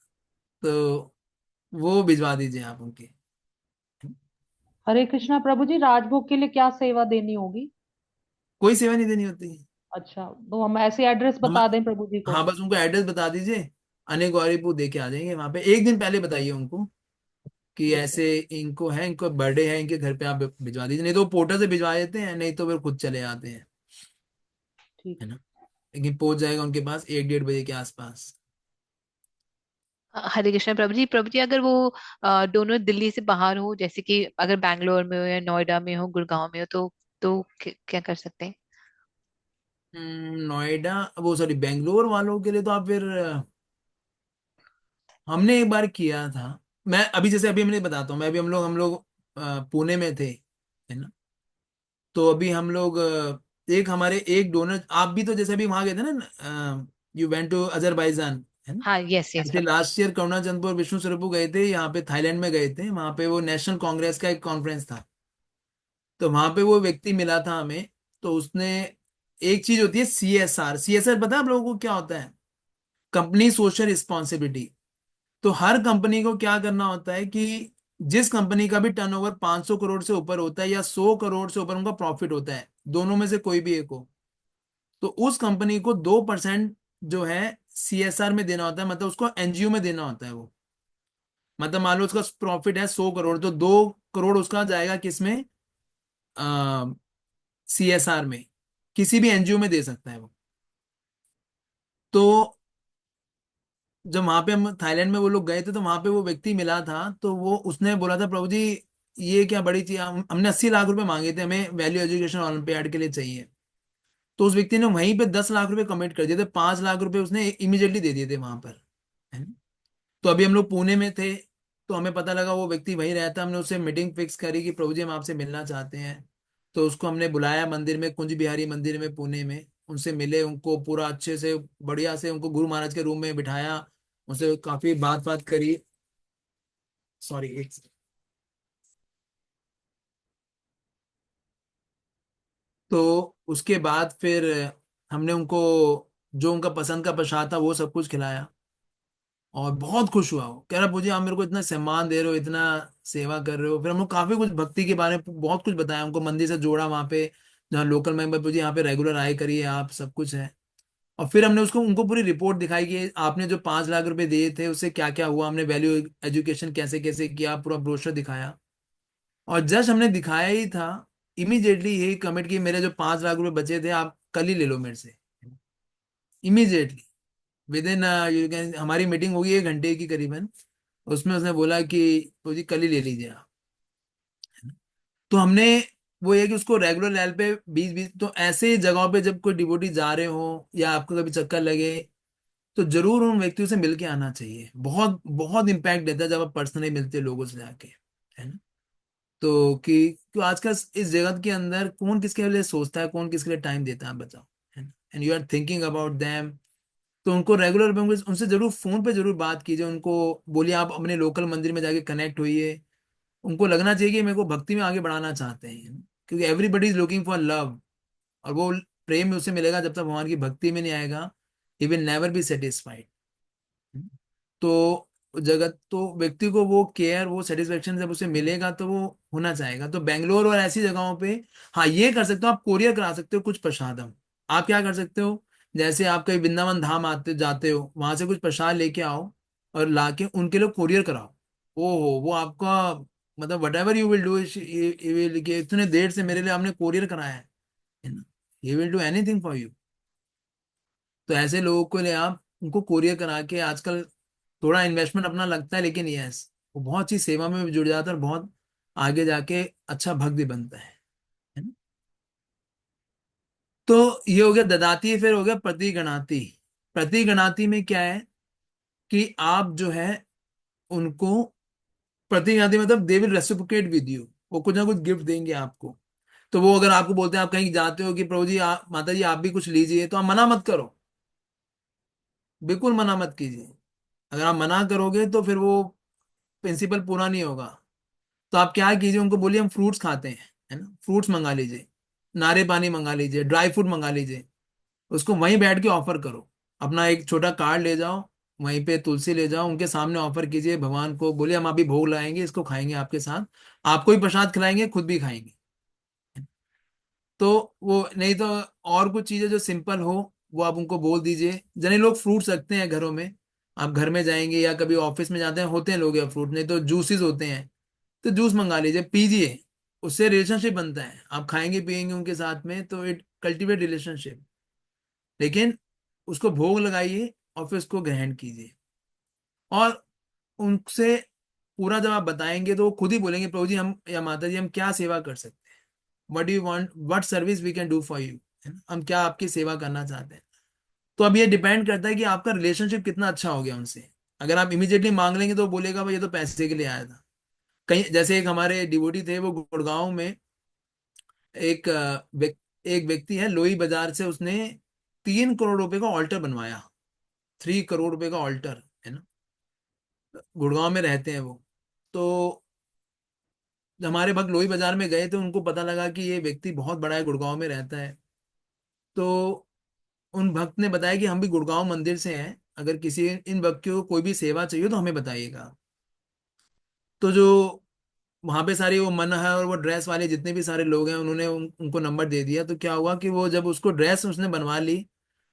तो वो भिजवा दीजिए आप उनके। हरे कृष्णा प्रभु जी, राजभोग के लिए क्या सेवा देनी होगी? कोई सेवा नहीं देनी होती। अच्छा, तो हम ऐसे एड्रेस हम, बता दें प्रभु जी को? हाँ, बस उनको एड्रेस बता दीजिए, अनेक गौरीपुर दे के आ जाएंगे वहां पे। एक दिन पहले बताइए उनको कि ठीक है। ऐसे इनको है, इनको बर्थडे है, इनके घर पे आप भिजवा दीजिए। नहीं तो वो पोर्टर से भिजवा देते हैं, नहीं तो फिर खुद चले आते हैं, ठीक है है। ना। लेकिन पहुंच जाएगा उनके पास 1-1:30 बजे के आसपास। हरे कृष्णा प्रभु जी, अगर वो दोनों दिल्ली से बाहर हो, जैसे कि अगर बैंगलोर में हो या नोएडा में हो, गुड़गांव में हो, तो क्या कर सकते हैं? नोएडा, वो सॉरी बेंगलोर वालों के लिए तो आप फिर हमने एक बार किया था। मैं अभी जैसे अभी मैंने बताता हूँ, मैं अभी हम लोग पुणे में थे, है ना। तो अभी हम लोग एक हमारे एक डोनर, आप भी तो जैसे अभी वहां गए थे ना, यू वेंट टू अजरबैजान, है ना। हाँ, यस यस ऐसे प्रभु। लास्ट ईयर करुणा चंद्र और विष्णु स्वरूप गए थे, यहाँ पे थाईलैंड में गए थे, वहां पे वो नेशनल कांग्रेस का एक कॉन्फ्रेंस था। तो वहां पे वो व्यक्ति मिला था हमें। तो उसने, एक चीज होती है CSR, CSR पता है आप लोगों को क्या होता है? Company social responsibility. तो हर कंपनी को क्या करना होता है कि जिस कंपनी का भी टर्नओवर 500 करोड़ से ऊपर होता है या 100 करोड़ से ऊपर उनका प्रॉफिट होता है, दोनों में से कोई भी एक हो, तो उस कंपनी को 2% जो है CSR में देना होता है, मतलब उसको NGO में देना होता है वो। मतलब मान लो उसका प्रॉफिट है 100 करोड़, तो 2 करोड़ उसका जाएगा किसमें? CSR में। किसी भी NGO में दे सकता है वो। तो जब वहां पे हम थाईलैंड में वो लोग गए थे, तो वहां पे वो व्यक्ति मिला था, तो वो उसने बोला था, प्रभु जी ये क्या बड़ी चीज, हमने 80 लाख रुपए मांगे थे, हमें वैल्यू एजुकेशन ओलंपियाड के लिए चाहिए। तो उस व्यक्ति ने वहीं पे 10 लाख रुपए कमिट कर दिए थे, 5 लाख रुपए उसने इमीडिएटली दे दिए थे वहां पर। है ना? तो अभी हम लोग पुणे में थे, तो हमें पता लगा वो व्यक्ति वहीं रहता, हमने उससे मीटिंग फिक्स करी कि प्रभु जी हम आपसे मिलना चाहते हैं। तो उसको हमने बुलाया मंदिर में, कुंज बिहारी मंदिर में पुणे में, उनसे मिले, उनको पूरा अच्छे से बढ़िया से उनको गुरु महाराज के रूम में बिठाया, उनसे काफी बात बात करी। सॉरी, एक second। तो उसके बाद फिर हमने उनको जो उनका पसंद का प्रसाद था वो सब कुछ खिलाया, और बहुत खुश हुआ। वो कह रहा पूजी आप मेरे को इतना सम्मान दे रहे हो, इतना सेवा कर रहे हो। फिर हम लोग काफी कुछ भक्ति के बारे में बहुत कुछ बताया उनको, मंदिर से जोड़ा वहाँ पे जहाँ लोकल मेंबर, पूजी यहाँ पे रेगुलर आए करिए आप, सब कुछ है। और फिर हमने उसको उनको पूरी रिपोर्ट दिखाई कि आपने जो 5 लाख रुपए दिए थे उससे क्या क्या हुआ, हमने वैल्यू एजुकेशन कैसे कैसे किया, पूरा ब्रोशर दिखाया। और जस्ट हमने दिखाया ही था, इमीडिएटली यही कमिट की मेरे जो 5 लाख रुपए बचे थे आप कल ही ले लो मेरे से, immediately. With in you can, हमारी मीटिंग होगी 1 घंटे की करीबन, उसमें उसने बोला कि तो जी कल ही ले लीजिए आप। तो हमने, वो ये कि उसको रेगुलर लेवल पे 20-20, तो ऐसे जगहों पे जब कोई डिवोटी जा रहे हो या आपको कभी चक्कर लगे, तो जरूर उन व्यक्तियों से मिल के आना चाहिए। बहुत बहुत इम्पैक्ट देता है जब आप पर्सनली मिलते हैं लोगों से जाके, है ना? तो कि आजकल इस जगत के अंदर कौन किसके लिए सोचता है, कौन किसके लिए टाइम देता है, आप बताओ, है ना? And you are thinking about them. तो उनको रेगुलर में उनसे जरूर फोन पे जरूर बात कीजिए, उनको बोलिए आप अपने लोकल मंदिर में जाके कनेक्ट होइए। उनको लगना चाहिए कि मेरे को भक्ति में आगे बढ़ाना चाहते हैं, क्योंकि everybody is looking for love, और वो प्रेम उसे मिलेगा जब तक भगवान की भक्ति में नहीं आएगा, he will never be satisfied. तो जगत तो व्यक्ति को वो केयर, वो सेटिस्फेक्शन जब उसे मिलेगा तो वो होना चाहेगा। तो बेंगलोर और ऐसी जगहों पे, हाँ ये कर सकते हो आप, कोरियर करा सकते हो कुछ प्रसादम। आप क्या कर सकते हो, जैसे आप कहीं वृंदावन धाम आते जाते हो, वहां से कुछ प्रसाद लेके आओ और लाके उनके लिए कोरियर कराओ। ओहो, वो आपका मतलब what ever you will do, इतने देर से मेरे लिए आपने कोरियर कराया है ना, he will do anything for you. तो ऐसे लोगों को लिए आप उनको कोरियर करा के, आजकल थोड़ा इन्वेस्टमेंट अपना लगता है, लेकिन यस वो बहुत सी सेवा में भी जुड़ जाता है और बहुत आगे जाके अच्छा भक्त भी बनता है ना? तो ये हो गया ददाती, फिर हो गया प्रतिगणाती। प्रतिगणाती में क्या है कि आप जो है उनको, प्रतिगणाती मतलब they will reciprocate with you, वो कुछ ना कुछ गिफ्ट देंगे आपको। तो वो अगर आपको बोलते हैं, आप कहीं जाते हो कि प्रभु जी माता जी आप भी कुछ लीजिए, तो आप मना मत करो, बिल्कुल मना मत कीजिए। अगर आप मना करोगे तो फिर वो प्रिंसिपल पूरा नहीं होगा। तो आप क्या कीजिए, उनको बोलिए हम फ्रूट्स खाते हैं, है ना, फ्रूट्स मंगा लीजिए, नारे पानी मंगा लीजिए, ड्राई फ्रूट मंगा लीजिए, उसको वहीं बैठ के ऑफर करो। अपना एक छोटा कार्ड ले जाओ, वहीं पे तुलसी ले जाओ, उनके सामने ऑफर कीजिए, भगवान को बोलिए हम अभी भोग लगाएंगे, इसको खाएंगे आपके साथ, आपको ही प्रसाद खिलाएंगे, खुद भी खाएंगे। तो वो नहीं तो और कुछ चीजें जो सिंपल हो वो आप उनको बोल दीजिए। जने लोग फ्रूट्स रखते हैं घरों में, आप घर में जाएंगे या कभी ऑफिस में जाते हैं, होते हैं लोग या फ्रूट, नहीं तो जूसेस होते हैं, तो जूस मंगा लीजिए, पीजिए। उससे रिलेशनशिप बनता है, आप खाएंगे पिएंगे उनके साथ में, तो इट कल्टीवेट रिलेशनशिप। लेकिन उसको भोग लगाइए और फिर उसको ग्रहण कीजिए। और उनसे पूरा जब आप बताएंगे तो वो खुद ही बोलेंगे प्रभु जी हम या माता जी हम क्या सेवा कर सकते हैं, what do you want, what service we can do for you, है ना, हम क्या आपकी सेवा करना चाहते हैं। तो अब ये डिपेंड करता है कि आपका रिलेशनशिप कितना अच्छा हो गया उनसे। अगर आप इमीडिएटली मांग लेंगे तो बोलेगा भाई ये तो पैसे के लिए आया था। कहीं जैसे एक हमारे डिवोटी थे, वो गुड़गांव में एक एक व्यक्ति है, लोई बाजार से उसने 3 करोड़ रुपए का ऑल्टर बनवाया, 3 करोड़ रुपए का ऑल्टर, है ना, गुड़गांव में रहते हैं वो। तो जब हमारे भक्त लोई बाजार में गए तो उनको पता लगा कि ये व्यक्ति बहुत बड़ा है, गुड़गांव में रहता है। तो उन भक्त ने बताया कि हम भी गुड़गांव मंदिर से हैं, अगर किसी इन व्यक्तियों को कोई भी सेवा चाहिए तो हमें बताइएगा। तो जो वहां पे सारी वो मन है और वो ड्रेस वाले जितने भी सारे लोग हैं, उन्होंने उनको नंबर दे दिया। तो क्या हुआ कि वो जब उसको ड्रेस उसने बनवा ली,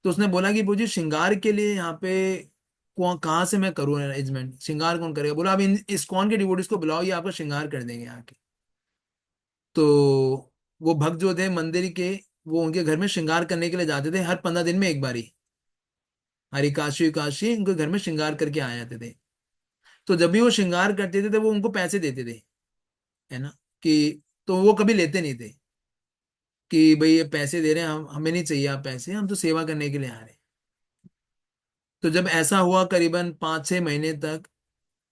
तो उसने बोला कि मुझे श्रृंगार के लिए यहाँ पे कहाँ से मैं करूँ अरेंजमेंट, श्रृंगार कौन करेगा। बोला अब इन इस्कॉन के डिवोटीज को बुलाओ, ये आपका श्रृंगार कर देंगे आके। तो वो भक्त जो थे मंदिर के, वो उनके घर में श्रृंगार करने के लिए जाते थे, हर 15 दिन में एक बारी, हरी काशी काशी उनके घर में श्रृंगार करके आ जाते थे। तो जब भी वो श्रृंगार करते थे तो वो उनको पैसे देते थे, है ना, कि तो वो कभी लेते नहीं थे कि भाई ये पैसे दे रहे हैं, हम हमें नहीं चाहिए आप पैसे, हम तो सेवा करने के लिए आ रहे हैं। तो जब ऐसा हुआ करीबन 5-6 महीने तक,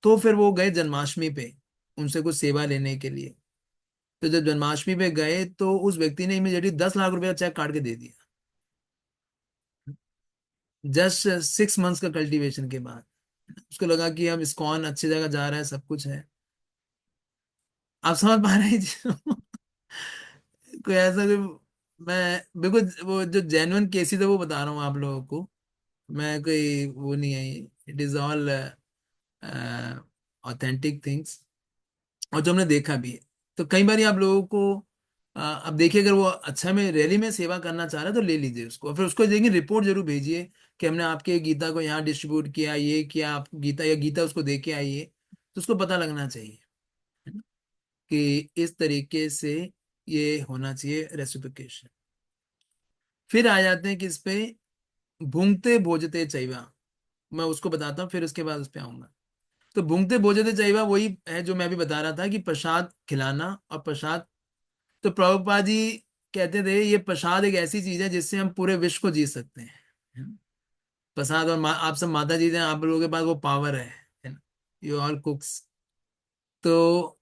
तो फिर वो गए जन्माष्टमी पे उनसे कुछ सेवा लेने के लिए। तो जब जन्माष्टमी पे गए तो उस व्यक्ति ने इमीडिएटली 10 लाख रुपए का चेक काट के दे दिया, जस्ट 6 मंथ्स का कल्टीवेशन के बाद। उसको लगा कि अब इस्कॉन अच्छी जगह जा रहा है, सब कुछ है। आप समझ पा रहे हैं जी? कोई ऐसा कोई, मैं बिल्कुल वो जो जेन्युइन केसेस है वो बता रहा हूँ आप लोगों को। मैं कोई वो नहीं है, it is all authentic things, और जो हमने देखा भी है। तो कई बार आप लोगों को अब देखिए, अगर वो अच्छा में रैली में सेवा करना चाह रहा है तो ले लीजिए उसको, और फिर उसको देखिए रिपोर्ट जरूर भेजिए कि हमने आपके गीता को यहाँ डिस्ट्रीब्यूट किया, ये किया, आप गीता या गीता उसको दे के आइए। तो उसको पता लगना चाहिए, है ना, कि इस तरीके से ये होना चाहिए रेसिप्रोकेशन। फिर आ जाते हैं किस पे, भुंगते भोजते चैवा। मैं उसको बताता हूँ, फिर उसके बाद उस पे आऊंगा। तो भुंगते भोजते चैवा वही है जो मैं अभी बता रहा था, कि प्रसाद खिलाना और प्रसाद। तो प्रभुपाद जी कहते थे ये प्रसाद एक ऐसी चीज है जिससे हम पूरे विश्व को जीत सकते हैं, है ना? प्रसाद, और आप सब माता जी हैं, आप लोगों के पास वो पावर है ना? You all कुक्स। तो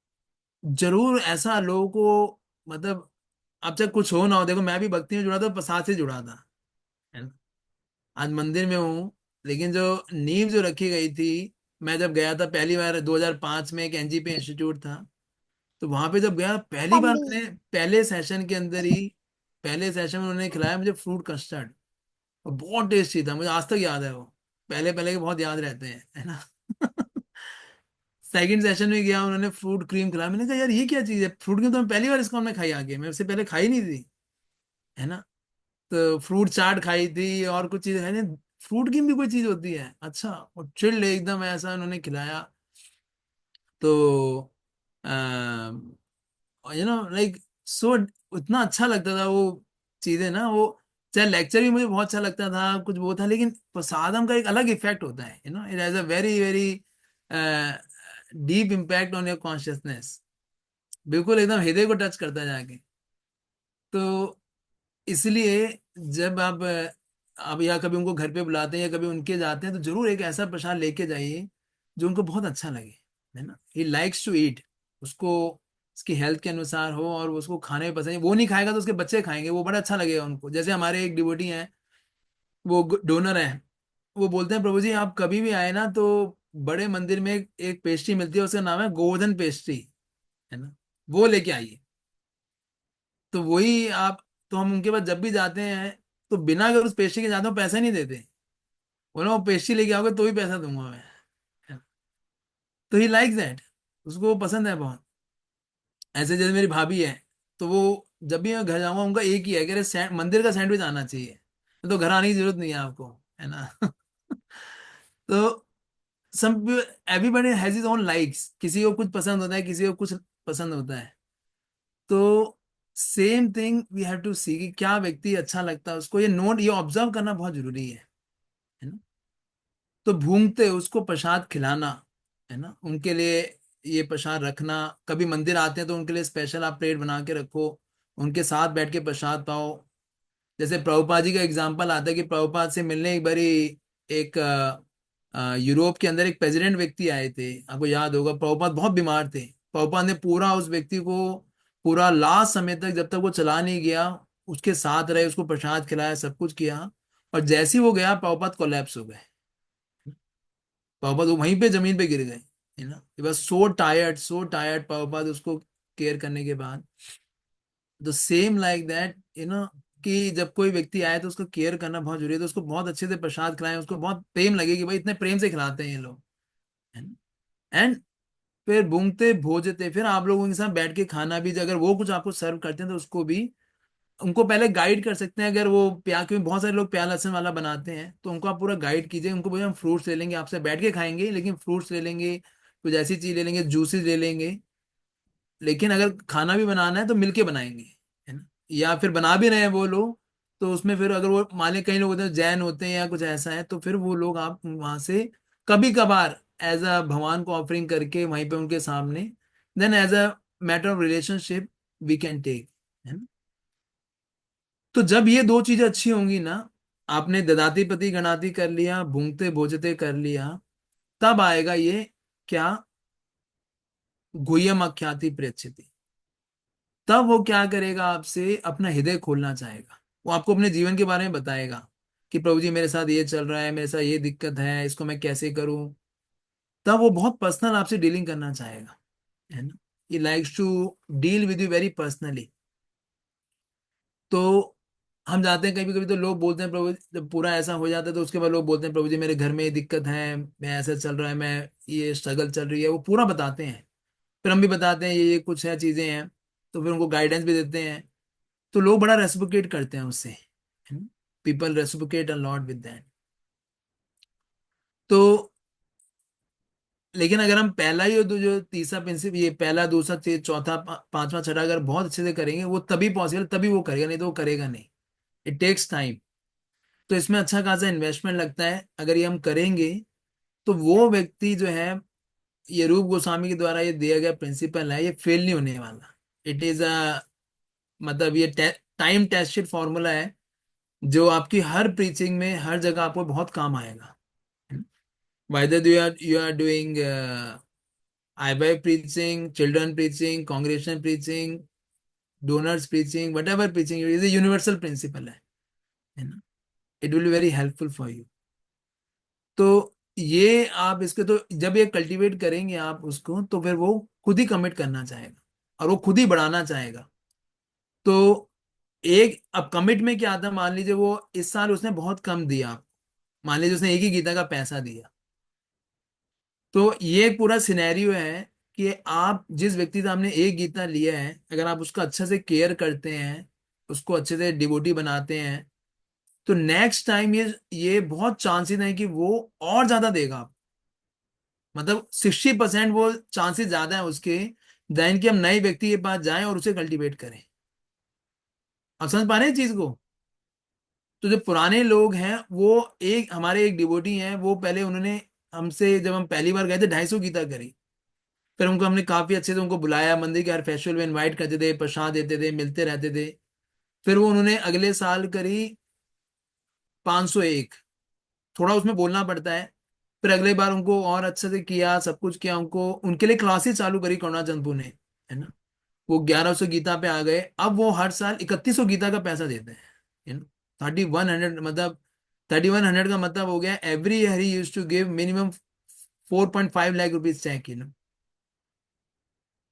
जरूर ऐसा लोगों को, मतलब अब चाहे कुछ हो ना हो, देखो मैं भी भक्ति में जुड़ा था, प्रसाद से जुड़ा था, है ना? आज मंदिर में हूँ, लेकिन जो नींव जो रखी गई थी, मैं जब गया था पहली बार 2005 में, एक एनजीपी इंस्टीट्यूट था, तो वहां पे जब गया पहली बार, मैंने पहले सेशन के अंदर ही, पहले सेशन में उन्होंने खिलाया मुझे फ्रूट कस्टर्ड, और बहुत टेस्टी था, मुझे आज तक याद है वो। पहले पहले के बहुत याद रहते हैं, है ना? सेकंड सेशन में गया, उन्होंने फ्रूट क्रीम खिलाया, मैंने कहा यार ये क्या चीज है, फ्रूट क्रीम तो मैं पहली बार इसको हमने खाई, आगे मैं उससे पहले खाई नहीं थी, है ना? तो फ्रूट चाट खाई थी और कुछ चीजें खाई नहीं, फ्रूट की भी कोई चीज होती है, अच्छा। और चिल्ड एकदम ऐसा उन्होंने खिलाया। तो लाइक सो, उतना अच्छा लगता था वो चीजें ना, वो चाहे लेक्चर भी मुझे बहुत अच्छा लगता था, कुछ वो था, लेकिन प्रसादम का एक अलग इफेक्ट होता है, it has a very very deep impact on your consciousness, बिल्कुल एकदम हृदय को टच करता है जाके। तो इसलिए जब आप या कभी उनको घर पे बुलाते हैं या कभी उनके जाते हैं, तो जरूर एक ऐसा प्रसाद लेके जाइए जो उनको बहुत अच्छा लगे, है ना? ही लाइक्स टू ईट, उसको उसकी हेल्थ के अनुसार हो और उसको खाने में पसंद है। वो नहीं खाएगा तो उसके बच्चे खाएंगे, वो बड़ा अच्छा लगेगा उनको। जैसे हमारे एक डिवोटी हैं, वो डोनर है, वो बोलते हैं प्रभु जी आप कभी भी आए ना, तो बड़े मंदिर में एक पेस्ट्री मिलती है, उसका नाम है गोवर्धन पेस्ट्री, है ना? वो लेके आइए। तो वही आप, तो हम उनके पास जब भी जाते हैं, तो बिना अगर उस पेस्ट्री के जाते हो पैसे नहीं देते, बोला वो पेस्ट्री लेके आओगे तो ही पैसा दूंगा मैं। तो ही लाइक दैट, उसको वो पसंद है बहुत। ऐसे जैसे मेरी भाभी है, तो वो जब भी मैं घर जाऊंगा उनका एक ही है कि अरे मंदिर का सैंडविच आना चाहिए, तो घर आने की जरूरत नहीं है आपको, है ना? तो some everybody has his own likes, किसी को कुछ पसंद होता है, किसी को कुछ पसंद होता है। तो same thing we have to see कि क्या व्यक्ति अच्छा लगता है उसको, ये नोट, ये ऑब्जर्व करना बहुत जरूरी है ना? तो भूंगते उसको प्रसाद खिलाना, है ना, उनके लिए ये प्रसाद रखना। कभी मंदिर आते हैं तो उनके लिए स्पेशल आप प्लेट बना के रखो, उनके साथ बैठ के प्रसाद पाओ। जैसे प्रभुपाद जी का एग्जाम्पल आता है कि प्रभुपाद से मिलने एक बारी एक यूरोप के अंदर एक प्रेसिडेंट व्यक्ति आए थे, आपको याद होगा, प्रभुपाद बहुत बीमार थे। प्रभुपाद ने पूरा उस व्यक्ति को, पूरा लास्ट समय तक जब तक वो चला नहीं गया, उसके साथ रहे, उसको प्रसाद खिलाया, सब कुछ किया। और जैसे ही वो गया प्रभुपाद कोलैप्स हो गए, प्रभुपाद वो वहीं पे जमीन पे गिर गए, है ना? बस so tired, so tired Prabhupada उसको केयर करने के बाद। तो सेम लाइक दैट, कि जब कोई व्यक्ति आए तो उसको केयर करना बहुत जरूरी है, तो उसको बहुत अच्छे से प्रसाद खिलाएं, उसको बहुत प्रेम लगे कि भाई इतने प्रेम से खिलाते हैं ये लोग, है ना? एंड फिर भूंगते भोजते, फिर आप लोगों के साथ बैठ के खाना भी, अगर वो कुछ आपको सर्व करते हैं तो उसको भी, उनको पहले गाइड कर सकते हैं। अगर वो प्याज, क्योंकि बहुत सारे लोग प्याज लहसुन वाला बनाते हैं, तो उनको आप पूरा गाइड कीजिए, उनको बोलिए हम फ्रूट्स ले लेंगे, आपसे बैठ के खाएंगे लेकिन फ्रूट्स ले लेंगे, कुछ ऐसी चीज ले लेंगे, जूसेस ले लेंगे। लेकिन अगर खाना भी बनाना है तो मिलके बनाएंगे, है ना? या फिर बना भी रहे हैं वो लोग, तो उसमें फिर अगर वो मान लें कई लोग होते हैं जैन होते हैं या कुछ ऐसा है, तो फिर वो लोग आप वहां से कभी कभार एज अ भगवान को ऑफरिंग करके वहीं पे उनके सामने, then as a matter of relationship we can take, है ना? तो जब ये दो चीजें अच्छी होंगी ना, आपने ददाति पति गणाति कर लिया, भुंक्ते भोजते कर लिया, तब आएगा ये क्या, गुह्यम आख्याति प्रेक्षति। तब वो क्या करेगा, आपसे अपना हृदय खोलना चाहेगा। वो आपको अपने जीवन के बारे में बताएगा कि प्रभु जी मेरे साथ ये चल रहा है, मेरे साथ ये दिक्कत है, इसको मैं कैसे करूं। तब वो बहुत पर्सनल आपसे डीलिंग करना चाहेगा, है ना। He likes to deal with you very personally. तो हम जाते हैं कभी कभी, तो लोग बोलते हैं प्रभु, जब पूरा ऐसा हो जाता है तो उसके बाद लोग बोलते हैं प्रभु जी मेरे घर में ये दिक्कत है, मैं ऐसा चल रहा है, मैं ये स्ट्रगल चल रही है, वो पूरा बताते हैं। फिर हम भी बताते हैं ये कुछ है चीजें हैं, तो फिर उनको गाइडेंस भी देते हैं। तो लोग बड़ा रेसिप्रोकेट करते हैं उससे, people reciprocate a lot with that. तो लेकिन अगर हम पहला ही और जो तीसरा प्रिंसिप, ये पहला दूसरा चौथा पांचवा छठा अगर बहुत अच्छे से करेंगे, वो तभी पॉसिबल, तभी वो करेगा, नहीं तो वो करेगा नहीं। It takes time. तो इसमें अच्छा खासा इन्वेस्टमेंट लगता है। अगर ये हम करेंगे तो वो व्यक्ति जो है, ये रूप गोस्वामी के द्वारा ये दिया गया प्रिंसिपल है, ये फेल नहीं होने वाला। इट इज अ, मतलब ये टाइम टेस्टेड फॉर्मूला है, जो आपकी हर प्रीचिंग में हर जगह आपको बहुत काम आएगा। whether you are doing IBI preaching, children preaching, congregational preaching, donors preaching, whatever preaching, it is a universal principle है ना। It will be very helpful for you। तो ये आप इसके, तो जब ये कल्टीवेट करेंगे आप उसको, तो फिर वो खुद ही कमिट करना चाहेगा और वो खुद ही बढ़ाना चाहेगा। तो एक, अब कमिट में क्या आता है, मान लीजिए वो इस साल उसने बहुत कम दिया आपको, मान लीजिए उसने एक ही गीता का पैसा दिया, तो ये एक पूरा सिनेरियो है कि आप जिस व्यक्ति से आपने एक गीता लिया है, अगर आप उसका अच्छे से केयर करते हैं, उसको अच्छे से डिवोटी बनाते हैं, तो नेक्स्ट टाइम ये बहुत चांसेस है कि वो और ज्यादा देगा आप, मतलब 60% वो चांसेस ज्यादा है उसके, देन कि हम नए व्यक्ति के पास जाएं और उसे कल्टीवेट करें। आप समझ पा रहे हैं चीज को। तो जो पुराने लोग हैं, वो एक हमारे एक डिवोटी हैं, वो पहले उन्होंने हमसे, जब हम पहली बार गए थे, 250 गीता करी। फिर उनको हमने काफी अच्छे से उनको बुलाया, मंदिर के हर फेस्टिवल में इनवाइट करते थे, प्रसाद देते थे, मिलते रहते थे। फिर वो उन्होंने अगले साल करी 501। थोड़ा उसमें बोलना पड़ता है। फिर अगले बार उनको और अच्छे से किया, सब कुछ किया, उनको उनके लिए क्लासेस चालू करी करुणा चंदपुर ने, है ना। वो 1100 गीता पे आ गए। अब वो हर साल 3100 गीता का पैसा देते हैं, यू नो। 3100 मतलब, 3100 का मतलब हो गया, every year he used to give minimum 4.5 lakh rupees cheque, you know.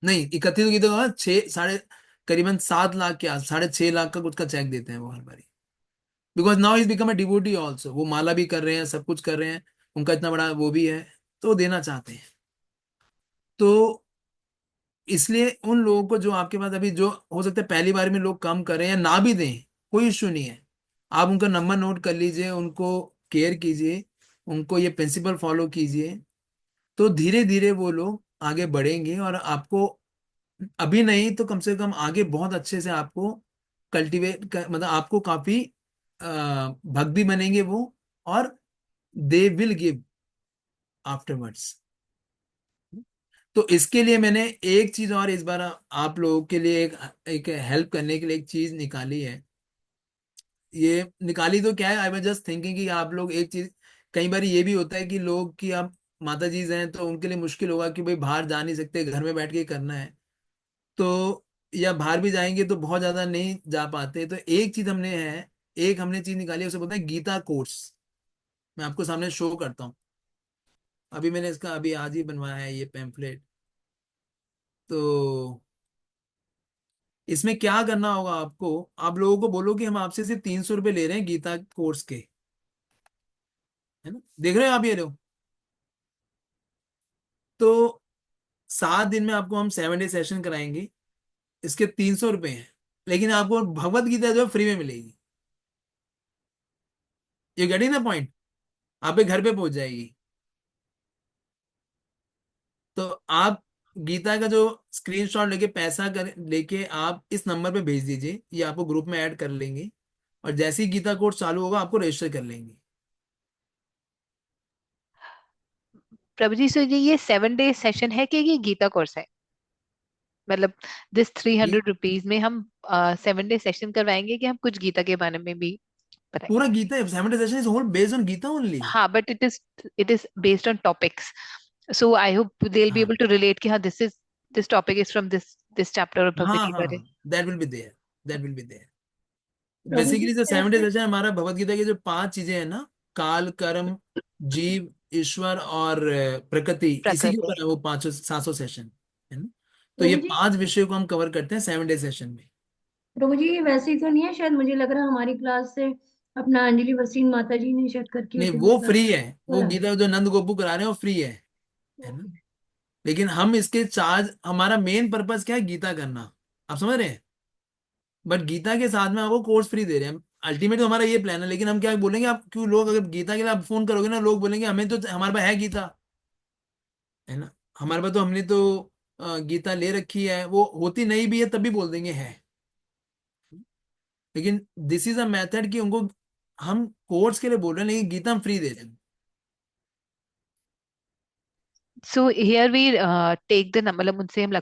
नहीं, 31 गीता का छः साढ़े, करीबन 7 लाख के आस, 6.5 लाख का कुछ का चेक देते हैं वो हर बारी। Because now is become a devotee also, वो माला भी कर रहे हैं, सब कुछ कर रहे हैं, उनका इतना बड़ा वो भी है, तो वो देना चाहते हैं। तो इसलिए उन लोगों को जो आपके पास अभी, जो हो सकता है पहली बार में लोग कम करें या ना भी दें, कोई इश्यू नहीं है। आप उनका नंबर नोट कर लीजिए, उनको केयर कीजिए, उनको ये प्रिंसिपल फॉलो कीजिए, तो धीरे धीरे वो लोग आगे बढ़ेंगे और आपको, अभी नहीं तो कम से कम आगे बहुत अच्छे से आपको कल्टीवेट कर, मतलब आपको काफी भक्त भी बनेंगे वो, और दे विल गिव आफ्टरवर्ड्स। तो इसके लिए मैंने एक चीज और इस बार आप लोगों के लिए एक हेल्प करने के लिए एक चीज निकाली है। ये निकाली तो क्या है, आई वाज जस्ट थिंकिंग कि आप लोग एक चीज, कई बार ये भी होता है कि लोग, कि आप माता जी हैं तो उनके लिए मुश्किल होगा कि भाई बाहर जा नहीं सकते, घर में बैठ के करना है, तो या बाहर भी जाएंगे तो बहुत ज्यादा नहीं जा पाते। तो एक चीज हमने है, एक हमने चीज निकाली है, उसे बोलते हैं गीता कोर्स। मैं आपको सामने शो करता हूँ। अभी मैंने इसका अभी आज ही बनवाया है ये पैम्फलेट। तो इसमें क्या करना होगा आपको, आप लोगों को बोलो कि हम आपसे सिर्फ 300 रुपये ले रहे हैं गीता कोर्स के, है ना। देख रहे हो आप ये लोग। तो 7 दिन में आपको हम 7 डे सेशन कराएंगे, इसके 300 रुपये हैं, लेकिन आपको भगवत गीता जो है फ्री में मिलेगी। ये गेटिंग द पॉइंट, आपके घर पे पहुंच जाएगी। तो आप गीता का जो स्क्रीनशॉट लेके पैसा कर लेके आप इस नंबर पे भेज दीजिए, ये आपको ग्रुप में ऐड कर लेंगे, और जैसे ही गीता कोर्स चालू होगा आपको रजिस्टर कर लेंगे। प्रभु जी, सो ये 7 डे सेशन है कि ये गीता कोर्स है? मतलब दिस थ्री ये हंड्रेड रुपीज में हम 7 डे सेशन करवाएंगे कि हम कुछ गीता के बारे में भी बताइए। पूरा Gita 70 session is whole based on Gita only. हाँ, but it is based on topics, so I hope they will be हाँ एबल टू रिलेट कि हाँ this topic is from this chapter of Bhagavad हाँ हाँ गीता। हाँ, that will be there, that will be there. प्रभु जी basically जो seven days कैसे? सेशन हमारा भगवत गीता की जो 5 चीजें हैं ना, काल, कर्म, जीव, ईश्वर और प्रकृति, इसी के प्रकृति। ऊपर है वो 500 700 सेशन, है ना। तो ये प्रभु जी, 5 विषयों को हम कवर करते हैं 7 डे सेशन में। प्रभु जी ये वैसे ही तो नहीं है, शायद मुझे लग रहा है हमारी क्लास से अपना अंजलि वसीन माता जी ने शायद करके नहीं, उसी में वो क्लास फ्री है, वो खोला है। गीता जो नंद गोपू करा रहे हैं वो फ्री है ना। ओके। लेकिन हम इसके चार्ज, हमारा मेन पर्पस क्या है, गीता करना, आप समझ रहे हैं। बट गीता के साथ में आपको कोर्स फ्री दे रहे हैं, अल्टीमेट हमारा ये प्लान है। लेकिन हम क्या बोलेंगे, आप क्यों लोग अगर गीता के लिए आप फोन करोगे ना, लोग बोलेंगे हमें तो, हमारे पास है गीता, है ना। हमारे पास तो, हमने तो गीता ले रखी है, वो होती नहीं भी है तब भी बोल देंगे है। लेकिन दिस इज अ मेथड कि उनको हम कोर्स के लिए बोल रहे हैं, लेकिन गीता हम फ्री दे रहे हैं। So here we take the number, मतलब उनसे हम हम्म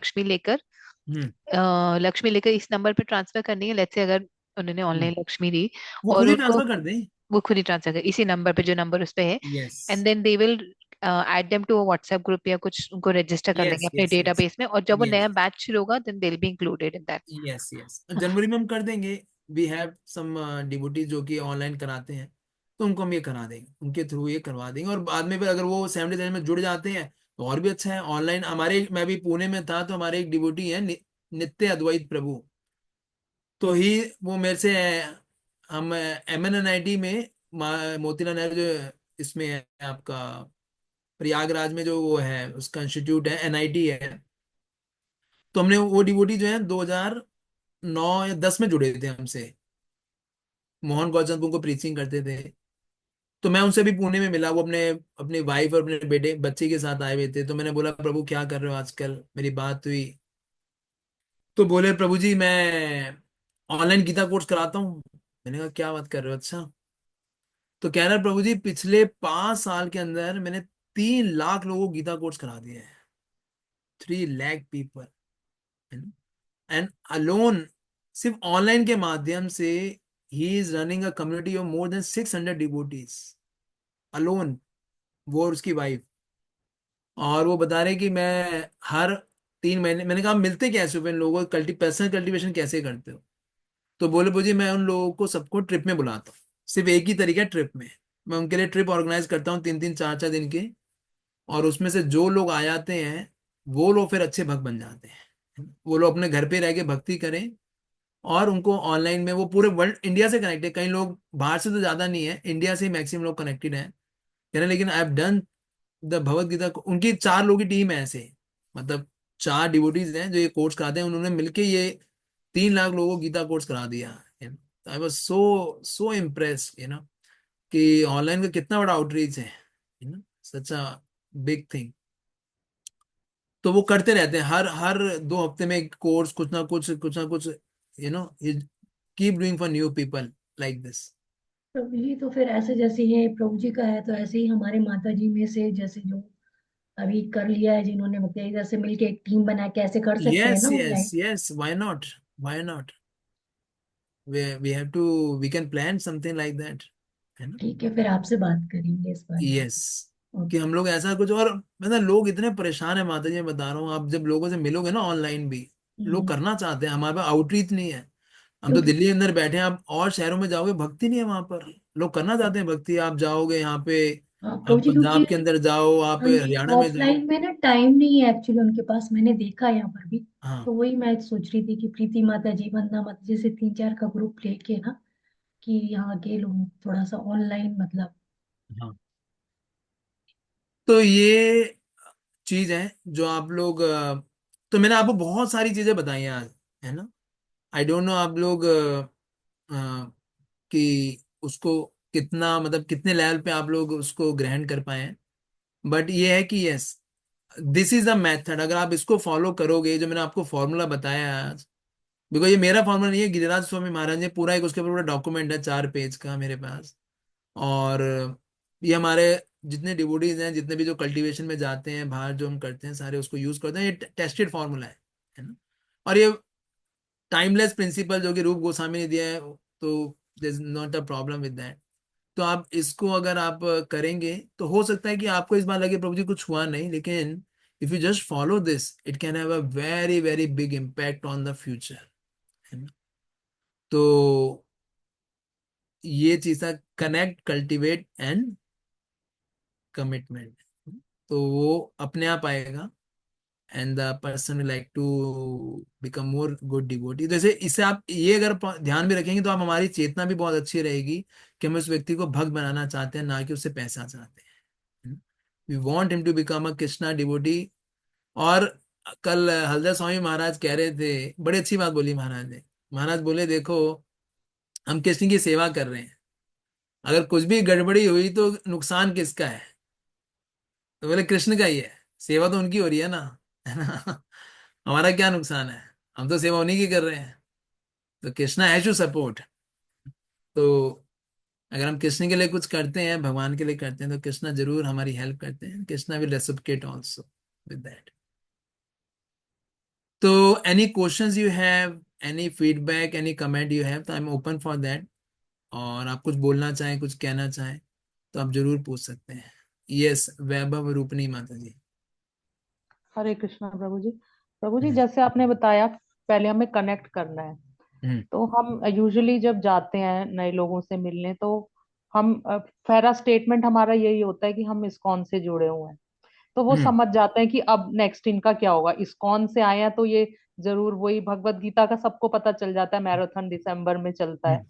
लक्ष्मी लेकर इस नंबर पे ट्रांसफर करनी है, लेट्स से अगर उन्होंने हम्म। ऑनलाइन लक्ष्मी दी वो खुद और ही उनको, ट्रांसफर कर दें। वो खुद ही ट्रांसफर कर इसी नंबर पे, जो नंबर उस पे है, yes and then they will add them to WhatsApp group या कुछ, उनको रजिस्टर कर लेंगे यस अपने यस यस डेटाबेस में, और जब वो यस नया बैच शुरू होगा then they will be included in that. Yes yes, जनवरी में हम कर देंगे। वी हैव सम डिवोटी जो कि ऑनलाइन कराते हैं, तो उनको हम ये करा देंगे, उनके थ्रू ये करवा देंगे। और बाद में भी अगर वो 70 डेज में जुड़ जाते हैं तो और भी अच्छा है। ऑनलाइन हमारे, मैं भी पुणे में था, तो हमारे एक डिवोटी है नित्य अद्वैत प्रभु, तो ही वो मेरे से, हम MNNIT में, मोतीलाल नेहरू जो इसमें है आपका, प्रयागराज में जो वो है उसका इंस्टीट्यूट है, NIT है। तो हमने वो डिवोटी जो है 2009 या 10 में जुड़े थे हमसे, मोहन गौचंद उनको प्रीचिंग करते थे। तो मैं उनसे भी पुणे में मिला, वो अपने अपनी वाइफ और अपने बेटे बच्चे के साथ आए हुए थे। तो मैंने बोला प्रभु क्या कर रहे हो आजकल, मेरी बात हुई। तो बोले प्रभु जी मैं ऑनलाइन गीता कोर्स कराता हूँ। मैंने कहा क्या बात कर रहे हो, अच्छा। तो कह रहा प्रभु जी पिछले 5 साल के अंदर मैंने 3 लाख लोगों को गीता कोर्स करा दिया है, 3 लाख पीपल, एंड अलोन, सिर्फ ऑनलाइन के माध्यम से he is running a community of more than 600 devotees alone, वो और उसकी वाइफ। और वो बता रहे कि मैं हर 3 महीने, मैंने कहा "आप मिलते कैसे हो इन लोगों को, पर्सनल कल्टीवेशन कैसे करते हो"। तो बोले मुझे, मैं उन लोगों को सबको ट्रिप में बुलाता हूँ, सिर्फ एक ही तरीका है ट्रिप में। मैं उनके लिए ट्रिप ऑर्गेनाइज करता हूँ 3 3 4 4 दिन के, और उसमें से जो लोग आ जाते हैं वो लोग फिर अच्छे भक्त बन जाते हैं। वो लोग अपने घर पे रह के भक्ति करें, और उनको ऑनलाइन में, वो पूरे वर्ल्ड, इंडिया से कनेक्टेड, कई लोग बाहर से तो ज्यादा नहीं है, इंडिया से ही मैक्सिमम लोग कनेक्टेड हैं, कह रहे लेकिन I have done the Bhagavad Gita. उनकी 4 लोगों की टीम है ऐसे, मतलब 4 डिवोटीज हैं जो ये कोर्स कराते हैं, उन्होंने मिलके ये 3 लाख लोगों को गीता कोर्स करा दिया। I was so so impressed, कि ऑनलाइन का कितना बड़ा आउटरीच है ना, सच अ बिग थिंग। तो वो करते रहते हैं, हर हर 2 हफ्ते में एक कोर्स, कुछ ना कुछ, keep doing for new people like this. प्रभु जी तो फिर ऐसे, जैसे ये प्रभु जी का है तो ऐसे ही हमारे माता जी में से जैसे जो अभी कर लिया है, जिन्होंने मतलब इधर से मिलके एक टीम बना के ऐसे कर सकते हैं यस ना yes online? Yes, why not, why not, we have to, we can plan something like that, है ना। ठीक है, फिर आपसे बात करेंगे इस बारे में। यस, कि ओके। हम लोग ऐसा कुछ, और मतलब लोग इतने परेशान है माता जी, मैं बता रहा हूँ, आप जब लोगों से मिलोगे ना ऑनलाइन भी, लोग हम्म। करना चाहते हैं, हमारे पास आउटरीच नहीं है। हम तो क्योंकि दिल्ली के अंदर बैठे हैं, आप और शहरों में जाओगे भक्ति नहीं है वहां पर, लोग करना चाहते हैं भक्ति। आप जाओगे यहाँ पे, हाँ प्रभु आप जी, क्योंकि पंजाब के अंदर जाओ, आप हाँ जी, हरियाणा में जाओ। ऑफलाइन में ना टाइम नहीं है एक्चुअली उनके पास, मैंने देखा यहाँ पर भी। हाँ तो वही मैं सोच रही थी कि प्रीति माता जी, वंदना माता जी से 3 4 का ग्रुप लेके ना, कि यहाँ के लोग थोड़ा सा ऑनलाइन मतलब। हाँ, तो ये चीज है जो आप लोग, तो मैंने आपको बहुत सारी चीजें बताई हैं आज, है ना। आई डोंट नो आप लोग कि उसको कितना, मतलब कितने लेवल पे आप लोग उसको ग्रहण कर पाए हैं। बट ये है कि yes, this is the method, अगर आप इसको फॉलो करोगे, जो मैंने आपको फॉर्मूला बताया है आज, बिकॉज ये मेरा फॉर्मूला नहीं है, गिरिराज स्वामी महाराज ने पूरा एक उसके ऊपर पूरा डॉक्यूमेंट है 4 पेज का मेरे पास। और ये हमारे जितने डिवोटीज हैं, जितने भी जो कल्टीवेशन में जाते हैं बाहर, जो हम करते हैं सारे उसको यूज करते हैं, ये टेस्टेड फॉर्मूला है ना। और ये टाइमलेस प्रिंसिपल जो कि रूप गोस्वामी ने दिया है, तो there is not a problem with that. तो आप इसको अगर आप करेंगे तो हो सकता है कि आपको इस बार लगे प्रभु जी कुछ हुआ नहीं, लेकिन if you just follow this it can have a very very big impact on the future, है ना। तो ये चीज था, कनेक्ट, कल्टीवेट एंड कमिटमेंट। तो वो अपने आप आएगा and the person like to become more good devotee. जैसे इससे आप ये अगर ध्यान भी रखेंगे तो आप, हमारी चेतना भी बहुत अच्छी रहेगी कि हम उस व्यक्ति को भक्त बनाना चाहते हैं, ना कि उससे पैसा चाहते हैं। We want him to become a Krishna devotee. और कल हलदर स्वामी महाराज कह रहे थे, बड़ी अच्छी बात बोली महाराज ने। महाराज बोले देखो, हम कृष्ण की सेवा कर रहे हैं, अगर कुछ भी गड़बड़ी हुई तो नुकसान किसका है? तो बोले कृष्ण का ही है, सेवा तो उनकी हो रही है ना, है ना। हमारा क्या नुकसान है? हम तो सेवा उन्हीं की कर रहे हैं। तो कृष्णा हैज टू सपोर्ट। तो अगर हम कृष्ण के लिए कुछ करते हैं, भगवान के लिए करते हैं, तो कृष्णा जरूर हमारी हेल्प करते हैं। Krishna will reciprocate also with that. तो any questions you have, any feedback, any comment you have, तो I am open for that. और आप कुछ बोलना चाहें, कुछ कहना चाहें, तो आप जरूर पूछ सकते हैं। यस, वैभव रूपनी माता जी। हरे कृष्णा प्रभु जी। प्रभु जी हम्म। जैसे आपने बताया, पहले हमें कनेक्ट करना है। हम्म। तो हम यूजुअली जब जाते हैं नए लोगों से मिलने, तो हम पहला स्टेटमेंट हमारा यही होता है कि हम इस्कॉन से जुड़े हुए हैं। तो वो हम्म। समझ जाते हैं कि अब नेक्स्ट इनका क्या होगा, इस्कॉन से आए हैं तो ये जरूर वही भगवत गीता का सबको पता चल जाता है, मैराथन दिसंबर में चलता है। हम्म।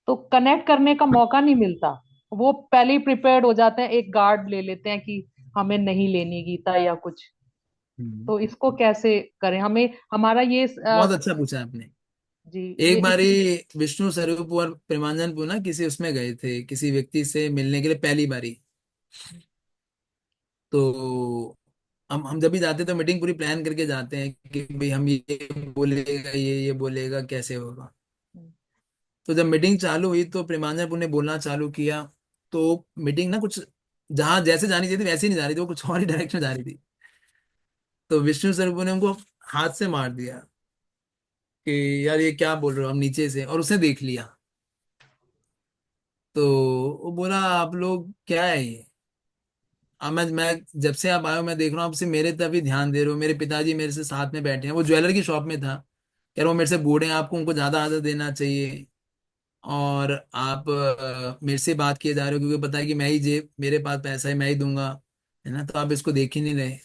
तो कनेक्ट करने का मौका नहीं मिलता। वो पहले ही प्रिपेयर्ड हो जाते हैं, एक गार्ड ले लेते हैं कि हमें नहीं लेनी गीता या कुछ। हम्म। तो इसको कैसे करें हमें, हमारा ये बहुत अच्छा पूछा आपने। जी, ये एक बारी इस विष्णु स्वरूप और प्रेमानंदपुर ना किसी उसमें गए थे, किसी व्यक्ति से मिलने के लिए पहली बारी। तो हम जब भी जाते हैं तो मीटिंग पूरी प्लान करके जाते हैं कि भाई हम ये बोलेगा, ये बोलेगा, कैसे होगा। तो जब मीटिंग चालू हुई तो प्रेमानंदपुर ने बोलना चालू किया। तो मीटिंग ना कुछ जहां जैसे जानी चाहिए थी वैसे ही नहीं जा रही थी, वो कुछ और ही डायरेक्शन में जा रही थी। तो विष्णु स्वरूप ने उनको हाथ से मार दिया कि यार ये क्या बोल रहे हो, हम नीचे से, और उसने देख लिया। तो वो बोला आप लोग क्या है ये? अब मैं जब से आप आए हो मैं देख रहा हूँ आप सिर्फ मेरे तरफ ही ध्यान दे रहे हो। मेरे पिताजी मेरे से साथ में बैठे हैं, वो ज्वेलर की शॉप में था। कह रहा वो मेरे से बूढ़े हैं, आपको उनको ज्यादा आदर देना चाहिए। और आप मेरे से बात किए जा रहे हो क्योंकि पता है कि मैं ही जेब, मेरे पास पैसा है, मैं ही दूंगा, है ना। तो आप इसको देख ही नहीं रहे।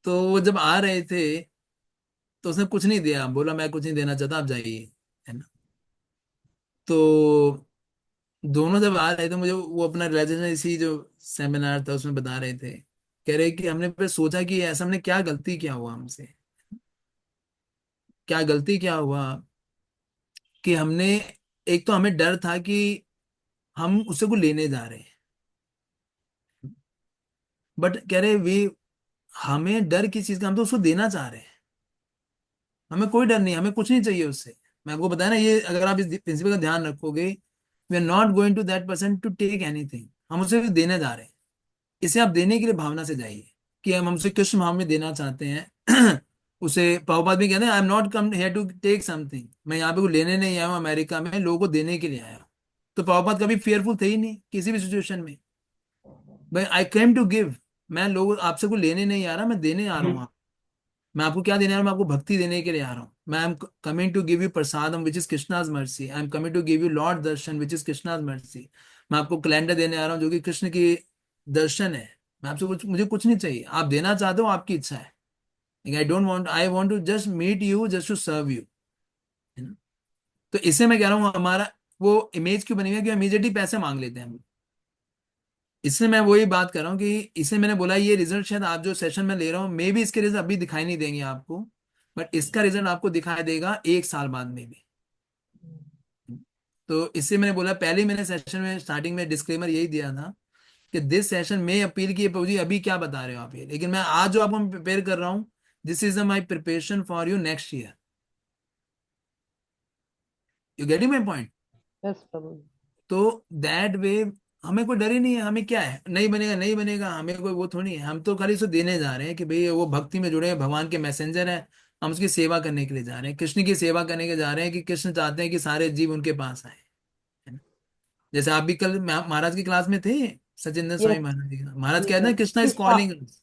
तो वो जब आ रहे थे तो उसने कुछ नहीं दिया, बोला मैं कुछ नहीं देना चाहता, आप जाइए, है ना। तो दोनों जब आ रहे थे, मुझे वो अपना रिलेशन इसी जो सेमिनार था उसमें बता रहे थे। कह रहे कि हमने फिर सोचा कि ऐसा हमने क्या गलती क्या हुआ हमसे, क्या गलती क्या हुआ कि हमने, एक तो हमें डर था कि हम उससे को लेने जा रहे हैं। बट कह रहे वे, हमें डर किस चीज का, हम तो उसको देना चाह रहे हैं। हमें कोई डर नहीं, हमें कुछ नहीं चाहिए उससे। मैं आपको बताया ना, ये अगर आप इस प्रिंसिपल का ध्यान रखोगे, we are not going to that person to take anything, हम उसे देने जा रहे हैं। इसे आप देने के लिए भावना से जाइए कि हम हमसे कृष्ण भाव में देना चाहते हैं। उसे प्रभुपाद भी कहते हैं, I am not come here to take something, मैं यहाँ पे को लेने नहीं आया हूँ अमेरिका में, लोगों को देने के लिए आया हूँ। तो प्रभुपाद कभी फेयरफुल थे ही नहीं किसी भी सिचुएशन में। भाई आई केम टू गिव, मैं लोग आपसे को लेने नहीं आ रहा, मैं देने आ रहा हूँ। मैं आपको क्या देने आ रहा हूँ? मैं आपको भक्ति देने के लिए आ रहा हूँ। मैं am coming to give you prasadam which is Krishna's mercy, I am coming to give you Lord darshan which is Krishna's mercy. मैं आपको कैलेंडर देने आ रहा हूँ जो कि कृष्ण की दर्शन है। मैं आपसे कुछ, मुझे कुछ नहीं चाहिए, आप देना चाहते हो आपकी इच्छा है। I don't want, I want to just meet you, just to serve you, है ना। तो इससे मैं कह रहा हूँ हमारा वो इमेज क्यों बनी हुई है कि इमीडिएटली पैसे मांग लेते हैं हम। इससे मैं वही बात कर रहा हूँ कि इससे मैंने बोला ये रिजल्ट शायद आप जो सेशन में ले रहा हूँ, मे भी इसके रिजल्ट अभी दिखाई नहीं देंगे आपको, बट इसका रिजल्ट आपको दिखाई देगा 1 साल बाद में भी। तो इससे मैंने बोला, पहले ही मैंने सेशन में स्टार्टिंग में डिस्क्लेमर यही दिया था कि दिस सेशन में अपील की प्रभु जी अभी क्या बता रहे हो आप ये, लेकिन मैं आज जो आपको प्रिपेयर कर रहा हूँ, this is my preparation for you next year. You getting my point? Yes प्रभु। तो दैट वे हमें कोई डर ही नहीं है। हमें क्या है, नहीं बनेगा नहीं बनेगा, हमें कोई वो थोड़ी है। हम तो खाली उसको देने जा रहे हैं कि भाई वो भक्ति में जुड़े हैं, भगवान के मैसेंजर है, हम उसकी सेवा करने के लिए जा रहे हैं, कृष्ण की सेवा करने के जा रहे हैं, कि कृष्ण चाहते हैं कि सारे जीव उनके पास आए, है ना। जैसे आप भी कल महाराज की क्लास में थे, सचिंदर स्वामी यस। महाराज जी, महाराज कहते हैं यस। कृष्णा इज कॉलिंग अस,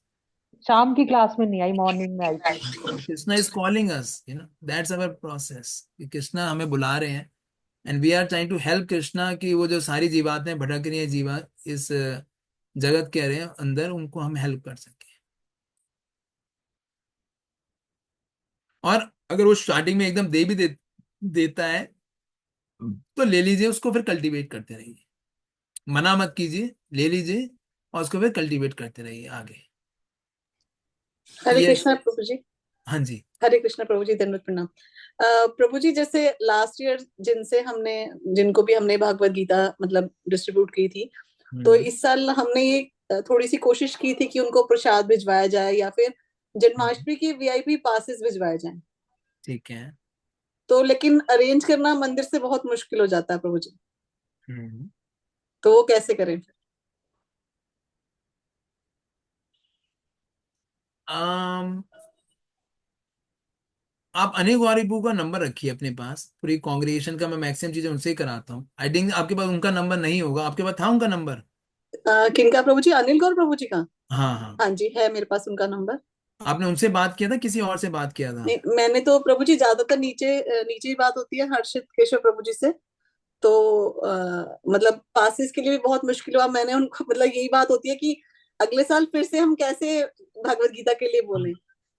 शाम की क्लास में नहीं आई, मॉर्निंग में आई थी। Krishna is calling us, that's our process, कि कृष्णा हमें बुला रहे हैं, and we are trying to help Krishna, कि वो जो सारी जीवातें भटक रही है, जीवा इस जगत के रहे अंदर, उनको हम हेल्प कर सके। और अगर वो स्टार्टिंग में एकदम दे भी देता है, तो ले लीजिए उसको, फिर कल्टीवेट करते रहिए, मना मत कीजिए, ले लीजिए और उसको फिर कल्टीवेट करते रहिए आगे। हरे ये, कृष्णा प्रभु जी। हाँ जी। हरे कृष्णा प्रभु जी, दंडवत प्रणाम। प्रभु जी, जैसे लास्ट ईयर जिनको भी हमने भागवत गीता मतलब डिस्ट्रीब्यूट की थी, तो इस साल हमने ये थोड़ी सी कोशिश की थी कि उनको प्रसाद भिजवाया जाए या फिर जन्माष्टमी की वीआईपी पासेस भिजवाए जाएं। ठीक है। तो लेकिन अरेंज करना मंदिर से बहुत मुश्किल हो जाता है प्रभु जी, हम्म। तो वो कैसे करें फिर? आम, आप अनिल गौरीपू का नंबर रखिए अपने पास, पूरी कांग्रेगेशन का मैं मैक्सिमम चीजें उनसे ही कराता हूँ। आई थिंक आपके पास उनका नंबर नहीं होगा, आपके पास था उनका नंबर? किनका प्रभु जी? अनिल गौर प्रभु जी का? हाँ हाँ। हाँ जी, है मेरे पास उनका नंबर। आपने उनसे बात किया था, किसी और से बात किया था? नहीं, मैंने तो प्रभु जी ज्यादातर नीचे ही बात होती है हर्षित केशव प्रभु जी से। तो मतलब पासिस के लिए भी बहुत मुश्किल हुआ। मैंने उनको मतलब यही बात होती है कि अगले साल फिर से हम कैसे भगवत गीता के लिए बोलें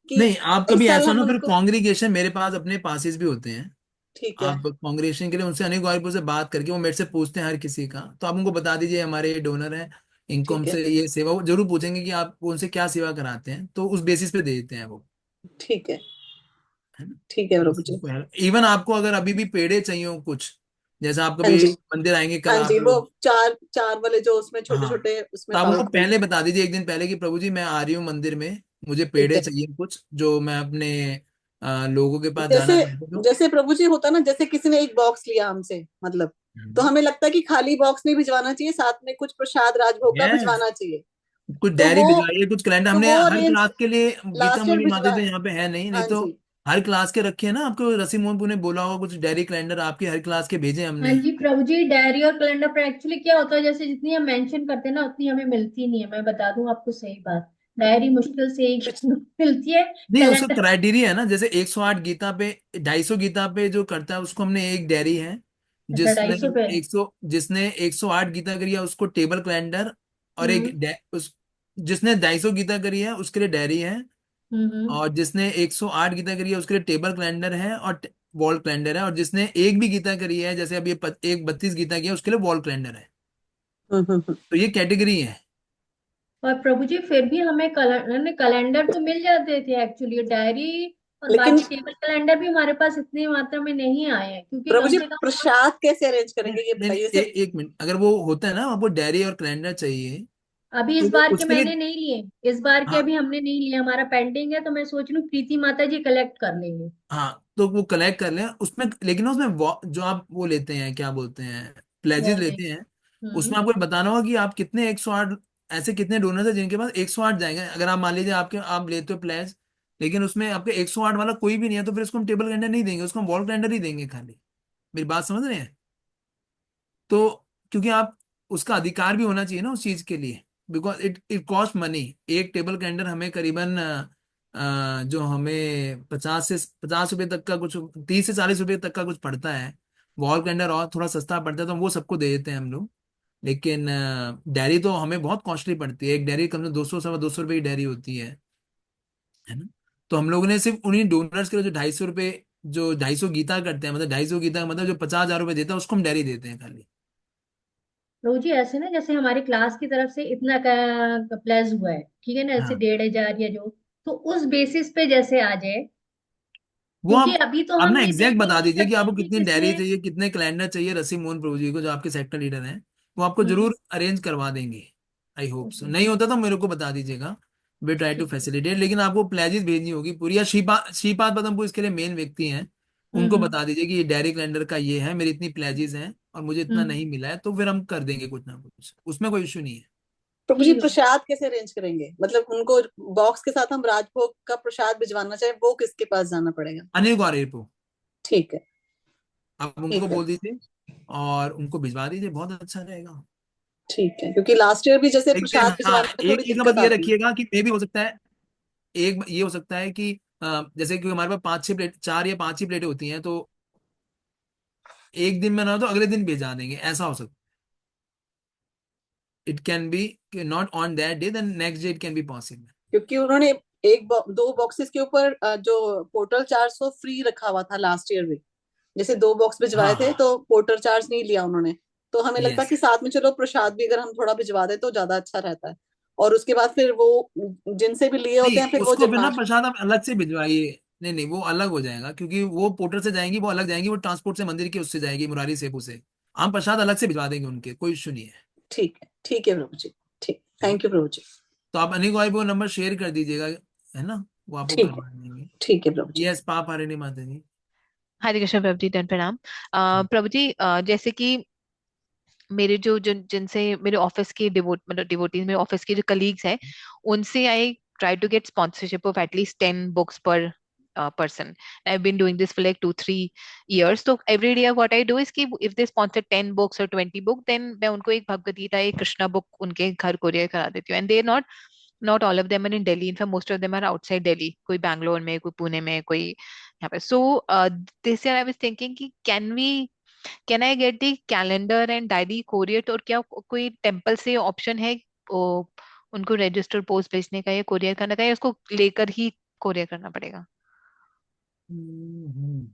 कि नहीं, आप कभी इस साल ऐसा हम ना, फिर उनको। कांग्रीगेशन, मेरे पास अपने पासेस भी होते हैं, ठीक है। आप कांग्रेगेशन के लिए उनसे, अनिल गौरीपुर से बात करके, वो मेरे से पूछते हैं हर किसी का, तो आप उनको बता दीजिए हमारे डोनर हैं, इनको ठीक है। हमसे ये सेवा, वो जरूर पूछेंगे कि आप उनसे क्या सेवा कराते हैं, तो उस बेसिस पे दे देते हैं वो, ठीक है। है ना। ठीक है प्रभु जी। इवन आपको अगर अभी भी पेड़े चाहिए हो कुछ, जैसे आप हाँ कभी जी। मंदिर आएंगे कल हाँ आप जी, वो लोग, चार चार वाले जो उसमें छोटे हाँ, छोटे तो उसमें आप उनको पावरफुल। पहले बता दीजिए एक दिन पहले, कि प्रभु जी मैं आ रही हूँ मंदिर में, मुझे ठीक पेड़े है। चाहिए कुछ, जो मैं अपने लोगों के पास जैसे जाना चाहती हूँ। जैसे प्रभु जी होता ना, जैसे किसी ने एक बॉक्स लिया हमसे मतलब, तो हमें लगता है कि खाली बॉक्स नहीं भिजवाना चाहिए, साथ में कुछ प्रसाद राजभोग का यस, भिजवाना चाहिए। कुछ तो डायरी वो भिजवाइए, कुछ कैलेंडर, तो हमने वो हर अरेंज क्लास के लिए, गीता लास्ट ईयर मुरली माता भिजवाए तो हैं। यहाँ पे है नहीं, नहीं हाँ तो जी। हर क्लास के रखे हैं ना, आपको रसी मोहन ने बोला होगा, कुछ डायरी कैलेंडर आपके हर क्लास के भेजे हाँ हमने। जी प्रभु जी, डायरी और कैलेंडर पर एक्चुअली क्या होता है, जैसे जितनी हम मेंशन करते हैं ना उतनी हमें मिलती नहीं है। मैं बता दूं आपको सही बात, डायरी मुश्किल से एक मिलती है। नहीं, उसका कैलेंडर। क्राइटेरिया है ना, जैसे 108 गीता पे, 250 गीता पे जो करता है उसको हमने एक डायरी है, अच्छा, जिसने 250 पे। 108 गीता करी है उसको टेबल कैलेंडर, और हम्म। जिसने 250 गीता करी है उसके लिए डायरी है, हम्म। और जिसने 108 गीता करी है उसके लिए टेबल कैलेंडर है और वॉल कैलेंडर है, और जिसने एक भी गीता करी है, जैसे अभी एक 32 गीता की है, उसके लिए वॉल कैलेंडर है। हम्म। तो ये कैटेगरी है। और प्रभु जी फिर भी हमें कैलेंडर तो मिल जाते थे एक्चुअली, डायरी और लेकिन बाकी टेबल कैलेंडर भी हमारे पास इतनी मात्रा में नहीं आए हैं, क्योंकि प्रभु कम जी से कम हम। प्रसाद कैसे अरेंज नहीं करेंगे ये नहीं, बताइए। जैसे एक मिनट, अगर वो होता है ना, आपको डायरी और कैलेंडर चाहिए, अभी तो इस वो बार के उसके मैंने लिए, नहीं लिए, इस बार के हाँ अभी हमने नहीं लिए, हमारा पेंडिंग है, तो मैं सोच रही हूँ प्रीति माता जी कलेक्ट कर लेंगे। हाँ, तो वो कलेक्ट कर लें उसमें, लेकिन उसमें जो आप वो लेते हैं, क्या बोलते हैं, प्लेजेस वॉल में। लेते हैं, हम्म। उसमें आपको बताना होगा कि आप कितने 108, ऐसे कितने डोनर्स हैं जिनके पास 108 जाएंगे। अगर आप मान लीजिए आप लेते हो प्लेज, लेकिन उसमें आपके 108 वाला कोई भी नहीं है, तो फिर उसको हम टेबल कैलेंडर नहीं देंगे, उसको हम वॉल कैलेंडर ही देंगे खाली। मेरी बात समझ रहे हैं? तो क्योंकि आप, उसका अधिकार भी होना चाहिए ना उस चीज के लिए, because it it cost money. एक टेबल कैलेंडर हमें करीबन जो हमें 50 से 50 रुपए तक का कुछ, 30 से 40 रुपए तक का कुछ पड़ता है। वॉल कैलेंडर और थोड़ा सस्ता पड़ता है, तो हम वो सबको दे देते हैं हम लोग। लेकिन डायरी तो हमें बहुत कॉस्टली पड़ती है, एक डायरी कम से कम 200 सवा 200 रुपए की डायरी होती है ना। तो हम लोगों ने सिर्फ उन्हीं डोनर्स के लिए, जो 250 रुपए, जो 250 गीता करते हैं, मतलब 250 गीता का मतलब जो 50,000 रुपए देता है, उसको हम डायरी देते हैं खाली। प्रभु जी ऐसे ना, जैसे हमारी क्लास की तरफ से इतना का प्लेज हुआ है, ठीक है ना, जैसे हाँ, 1,500 या जो, तो उस बेसिस पे जैसे आ जाए। वो क्योंकि अभी तो आप हम ना ये देख एग्जैक्ट भी बता नहीं दीजिए कि सकते आपको कि कितनी डायरी किसने। चाहिए, कितने कैलेंडर चाहिए, रसी मोहन प्रभु जी को, जो आपके सेक्टर लीडर हैं, वो आपको हम्म। जरूर अरेंज करवा देंगे। I hope so, okay. नहीं होता तो मेरे को बता दीजिएगा, वी ट्राई टू ठीक है। फैसिलिटेट। लेकिन आपको प्लेजेस भेजनी होगी पूरी, या श्रीपाद पदमपुर इसके लिए मेन व्यक्ति हैं, उनको हम्म। बता दीजिए कि ये डायरी कैलेंडर का ये है, मेरी इतनी प्लेजेस हैं और मुझे इतना हम्म। नहीं मिला है, तो फिर हम कर देंगे कुछ ना कुछ, उसमें कोई इशू नहीं है। प्रभु जी कि प्रसाद कैसे अरेंज करेंगे, मतलब उनको बॉक्स के साथ हम राजभोग का प्रसाद भिजवाना चाहे, वो किसके पास जाना पड़ेगा? अनिल गौरे को ठीक है। आप उनको ठीक है। बोल दीजिए और उनको भिजवा दीजिए, बहुत अच्छा रहेगा। ठीक है, क्योंकि लास्ट ईयर भी जैसे लेकिन प्रसाद हाँ, भिजवाने में एक थोड़ी चीज का दिक्कत बस ये आती है। रखिएगा कि मे भी हो सकता है, एक ये हो सकता है कि जैसे कि हमारे पास 5-6 प्लेट, 4 या 5 ही प्लेटें होती हैं, तो एक दिन में ना तो अगले दिन भेजा देंगे, ऐसा हो सकता है। It can be not on that day, then next day it can be possible. क्योंकि उन्होंने दो बॉक्सेस के ऊपर जो पोर्टल चार्ज तो फ्री रखा हुआ था लास्ट ईयर भी, जैसे 2 बॉक्स भिजवाए हाँ थे हाँ, तो पोर्टर चार्ज नहीं लिया उन्होंने। तो हमें लगता है यस। कि साथ में चलो प्रसाद भी अगर हम थोड़ा भिजवा दें तो ज्यादा अच्छा रहता है। और उसके बाद फिर वो जिनसे भी लिए होते नहीं, हैं फिर वो उसको फिर ना जन्माष्टमी। प्रसाद आप अलग से भिजवाइए। नहीं नहीं, वो अलग हो जाएगा, क्योंकि वो पोर्टर से जाएंगी, वो अलग जाएंगी, वो ट्रांसपोर्ट से मंदिर के उससे जाएगी, मुरारी सेतु से। हम प्रसाद अलग से भिजवा देंगे उनके, कोई इशू नहीं है। ठीक है प्रभु जी। ठीक, ठीक। थैंक यू प्रभु जी। तो आप अनिल भाई को नंबर शेयर कर दीजिएगा, है ना, वो आपको ठीक है। करवा देंगे। ठीक है प्रभु जी। यस, पाप हरिणी माता जी। हरे कृष्ण प्रभु जी, दंड प्रणाम। प्रभु जी, जैसे कि मेरे जो जिनसे मेरे ऑफिस के डिवोटीज, मेरे ऑफिस के जो कलीग्स हैं, उनसे I try to get sponsorship of at least 10 books per person. I've been doing this for like 2-3 years. So every day what I do is कि if they sponsor 10 books or 20 book, then मैं उनको एक भगवद गीता, एक Krishna book उनके घर courier करा देती हूँ. And they're not all of them are in Delhi. In fact, most of them are outside Delhi. कोई बैंगलोर में, कोई पुणे में, कोई यहाँ पे. So this year I was thinking कि can I get the calendar and diary courier? और क्या कोई टेम्पल से ऑप्शन है वो, उनको रजिस्टर पोस्ट भेजने का या कोरियर करने का, या उसको लेकर ही कोरियर करना पड़ेगा? हम्म,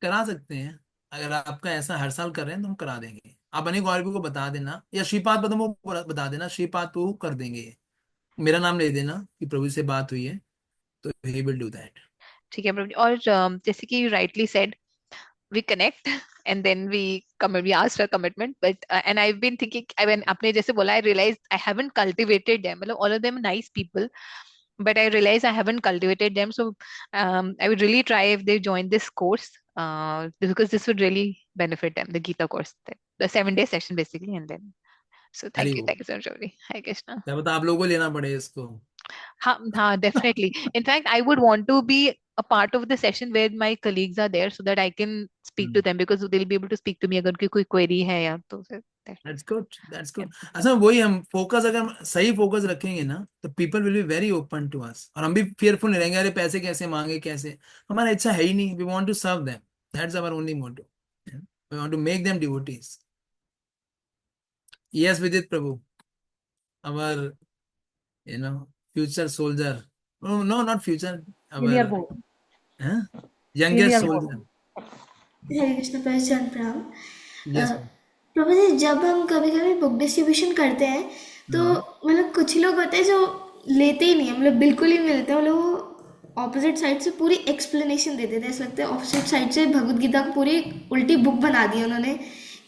करा सकते हैं। अगर आपका ऐसा हर साल कर रहे हैं तो हम करा देंगे। आप अनिल गौरवी को बता देना, या श्रीपाद पदम को बता देना, श्रीपाद तो कर देंगे। मेरा नाम ले देना कि प्रभु से बात हुई है, तो ही विल डू दैट। ठीक है प्रभु जी। और जैसे कि rightly said, we connect and then we ask for commitment, but and I've been thinking, I mean आपने जैसे बोला, I realized I haven't cultivated them. मतलब all of them are nice people, but I realize I haven't cultivated them. So I would really try if they join this course, because this would really benefit them, the Gita course, the 7 day session basically. And then so हरी बोल। thank you so much, Gauri. Hi Krishna. क्या बता, आप लोगों को लेना पड़े इसको। हाँ हाँ, definitely. In fact, I would want to be a part of the session where my colleagues are there so that I can speak to them, because they'll be able to speak to me अगर उनकी कोई query है या तो फिर that's good, that's yeah. Good. अच्छा, वही हम फोकस, अगर हम सही फोकस रखेंगे ना, तो people will be very open to us, और हम भी फियरफुल नहीं रहेंगे, अरे पैसे कैसे मांगे कैसे। हमारा इच्छा है ही नहीं, we want to serve them, that's our only motive, we want to make them devotees. Yes Vidit Prabhu, our future soldier, no no, not future, our senior वो youngest सीनियर वो soldier। हरे कृष्ण पहचान प्रणाम। yes अ, प्रभु जी, जब हम कभी कभी बुक डिस्ट्रीब्यूशन करते हैं तो हम्म मतलब कुछ लोग होते हैं जो लेते ही नहीं है, मतलब बिल्कुल ही नहीं लेते हैं, मतलब ऑपोजिट साइड से पूरी एक्सप्लेनेशन दे देते हैं। ऐसा लगता है ऑपोजिट साइड से भगवत गीता को पूरी उल्टी बुक बना दी उन्होंने,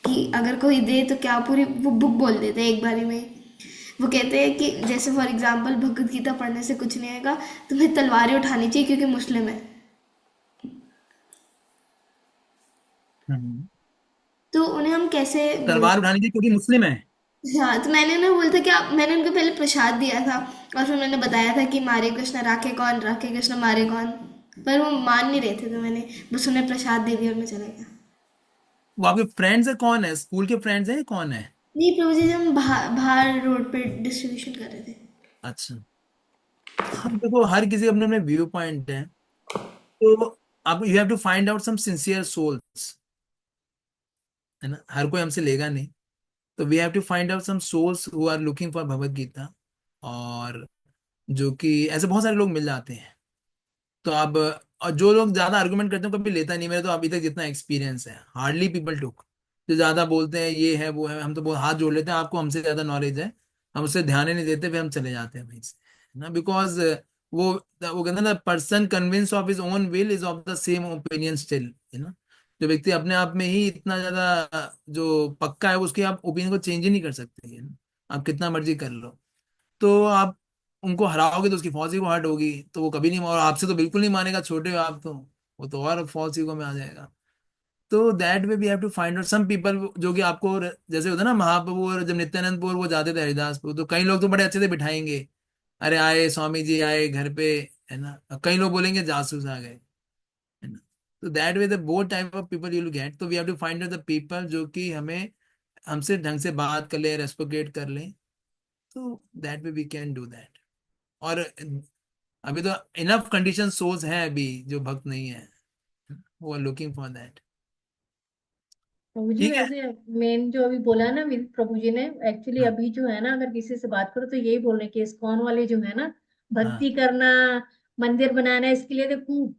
कि अगर कोई दे तो क्या पूरी वो बुक बोल देते हैं एक बारी में। वो कहते हैं कि जैसे फॉर एग्जाम्पल भगवत गीता पढ़ने से कुछ नहीं आएगा, तुम्हें तलवारें उठानी चाहिए क्योंकि मुस्लिम है। हम्म। तो उन्हें हम कैसे बोल। तलवार उठानी थी क्योंकि मुस्लिम है। हाँ, तो मैंने उन्हें बोला था कि आप, मैंने उनको पहले प्रसाद दिया था और फिर उन्होंने बताया था कि मारे कृष्ण राखे कौन, राखे कृष्ण मारे कौन। पर वो मान नहीं रहे थे, तो मैंने बस उन्हें प्रसाद दे दिया और मैं चला गया। वो आपके फ्रेंड्स है, कौन है, स्कूल के फ्रेंड्स हैं, कौन है? नहीं प्रभु जी, हम बाहर रोड पे डिस्ट्रीब्यूशन कर रहे थे। अच्छा। हाँ देखो, हर किसी अपने अपने व्यू पॉइंट है, तो आप you have to find out some sincere souls, है ना, हर कोई हमसे लेगा नहीं। तो we have to find out some souls who are looking for भगवत गीता, और जो कि ऐसे बहुत सारे लोग मिल जाते हैं। तो अब, और जो लोग ज्यादा आर्गुमेंट करते हैं कभी लेता नहीं, मेरा तो अभी तक जितना एक्सपीरियंस है, हार्डली पीपल टुक। जो ज्यादा बोलते हैं ये है वो है, हम तो बहुत हाथ जोड़ लेते हैं, आपको हमसे ज्यादा नॉलेज है, हम उससे ध्यान ही नहीं देते, फिर हम चले जाते हैं वहीं से, है ना, बिकॉज वो कहते हैं ना, person convince of his own will is of the same opinion still, है ना। जो व्यक्ति अपने आप में ही इतना ज्यादा जो पक्का है, उसके आप ओपिनियन को चेंज ही नहीं कर सकते, है ना, आप कितना मर्जी कर लो। तो आप उनको हराओगे तो उसकी फौज ईगो हर्ट होगी, तो वो कभी नहीं, और आपसे तो बिल्कुल नहीं मानेगा, छोटे हो आप तो, वो तो और फौज ईगो में आ जाएगा। तो that way we have to find out some people जो कि आपको जैसे होता है ना, महाप्रभु जब नित्यानंदपुर वो जाते थे हरिदासपुर, तो कई लोग तो बड़े अच्छे से बिठाएंगे, अरे आए स्वामी जी आए घर पे, है ना। और कई लोग बोलेंगे जासूस आ गए, है ना। तो that way the both type of people you will get. तो we have to find out the people जो कि हमें हमसे ढंग से बात कर ले, रेस्पोकेट कर ले। तो that way we can do that. और अभी तो इनफ कंडीशन सोर्स है अभी जो भक्त नहीं है, वो आर लुकिंग फॉर दैट। प्रभु जी ठीक है। वैसे मेन जो अभी बोला ना प्रभु जी ने, एक्चुअली हाँ अभी जो है ना, अगर किसी से बात करो तो यही बोल रहे हैं कि इस्कॉन वाले जो है ना, हाँ भक्ति करना, मंदिर बनाना, इसके लिए तो खूब,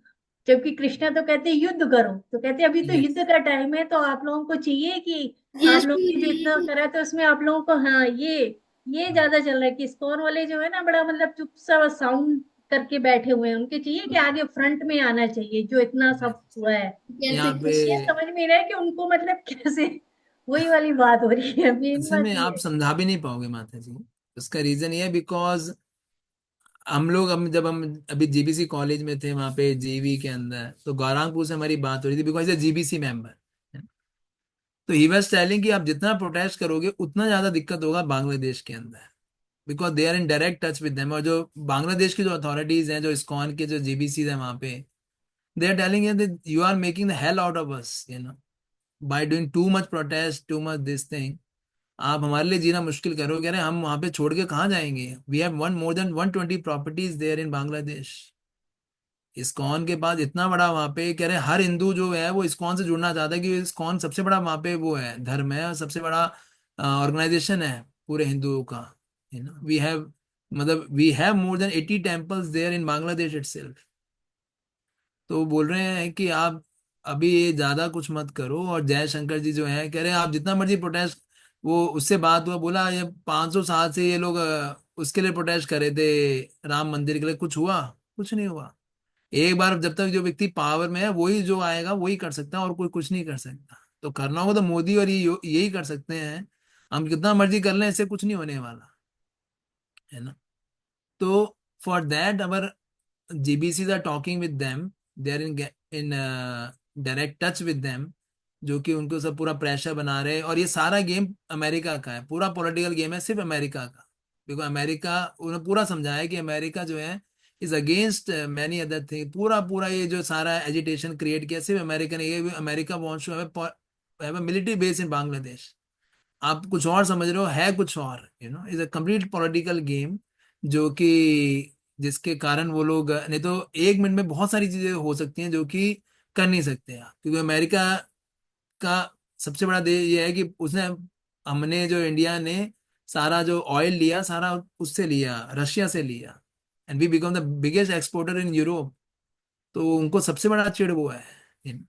जबकि कृष्णा तो कहते हैं युद्ध करो, तो कहते हैं अभी तो यस युद्ध का टाइम है, तो आप लोगों को चाहिए कि आप यस लोगों ने जो इतना प्रभु करा, तो उसमें आप लोगों को, हाँ ये ज्यादा चल रहा है कि इस्कॉन वाले जो है ना, बड़ा मतलब चुपचाप साउंड करके बैठे हुए हैं, उनके चाहिए कि आगे फ्रंट में आना चाहिए, जो इतना जी। सब हुआ है। कैसे यहाँ पे ये समझ में नहीं रहा है कि उनको मतलब कैसे, वही वाली बात हो रही है, मेन असल बात में ये आप है। समझा भी नहीं पाओगे माता जी। उसका रीजन ये है बिकॉज हम लोग, हम अभी जीबीसी कॉलेज में थे, वहां पे जीवी के अंदर, तो गौरांगपुर से हमारी बात हो रही थी बिकॉज ए जीबीसी मेंबर। तो ही वाज टेलिंग कि आप जितना प्रोटेस्ट करोगे उतना ज्यादा दिक्कत होगा बांग्लादेश के अंदर, because they are in direct touch with them. और जो बांग्लादेश की जो अथॉरिटीज हैं, जो इस्कॉन के जो जीबीसी है वहां पे, they are telling you are making the hell out of us, by doing too much protest, too much this thing. आप हमारे लिए जीना मुश्किल करोगे, अरे हम वहां पे छोड़ के कहाँ जाएंगे। We have one more than 120 properties there in Bangladesh. ISKCON के पास इतना बड़ा वहां पे, कह रहे हर हिंदू जो है वो इस्कॉन से जुड़ना चाहता है, कि इस्कॉन सबसे बड़ा वहां पे वो है, धर्म है, और सबसे बड़ा ऑर्गेनाइजेशन है पूरे हिंदुओं का। वी हैव, मतलब we have more than 80 temples there in Bangladesh itself. तो वो बोल रहे हैं कि आप अभी ये ज्यादा कुछ मत करो। और जयशंकर जी जो है कह रहे हैं आप जितना मर्जी प्रोटेस्ट, वो उससे बात हुआ, बोला ये 500 साल से ये लोग उसके लिए प्रोटेस्ट कर रहे थे, राम मंदिर के लिए, कुछ हुआ? कुछ नहीं हुआ। एक बार जब तक जो व्यक्ति पावर में है वही जो आएगा वही कर सकता है, और कोई कुछ नहीं कर सकता। तो करना होगा तो मोदी और ये यही कर सकते हैं। हम कितना मर्जी कर लें, इससे कुछ नहीं होने वाला, है ना। तो for that our GBCs are talking with them, they are in direct touch with them, जो कि उनको सब पूरा प्रेशर बना रहे हैं। और ये सारा गेम अमेरिका का है, पूरा पॉलिटिकल गेम है सिर्फ अमेरिका का। बिकॉज अमेरिका, उन्हें पूरा समझाया कि अमेरिका जो है is against many other thing. पूरा पूरा ये जो सारा एजिटेशन क्रिएट किया सिर्फ अमेरिका ने, ये America wants to have a military base in Bangladesh. आप कुछ और समझ रहे हो, है कुछ और, is a complete political game, जो कि जिसके कारण वो लोग, नहीं तो एक मिनट में बहुत सारी चीजें हो सकती हैं जो कि कर नहीं सकते आप। क्योंकि अमेरिका का सबसे बड़ा देश ये है कि उसने, हमने जो इंडिया ने सारा जो ऑयल लिया सारा उससे लिया, रशिया से लिया, and we become the biggest exporter in Europe. तो उनको सबसे बड़ा चिड़ वो है।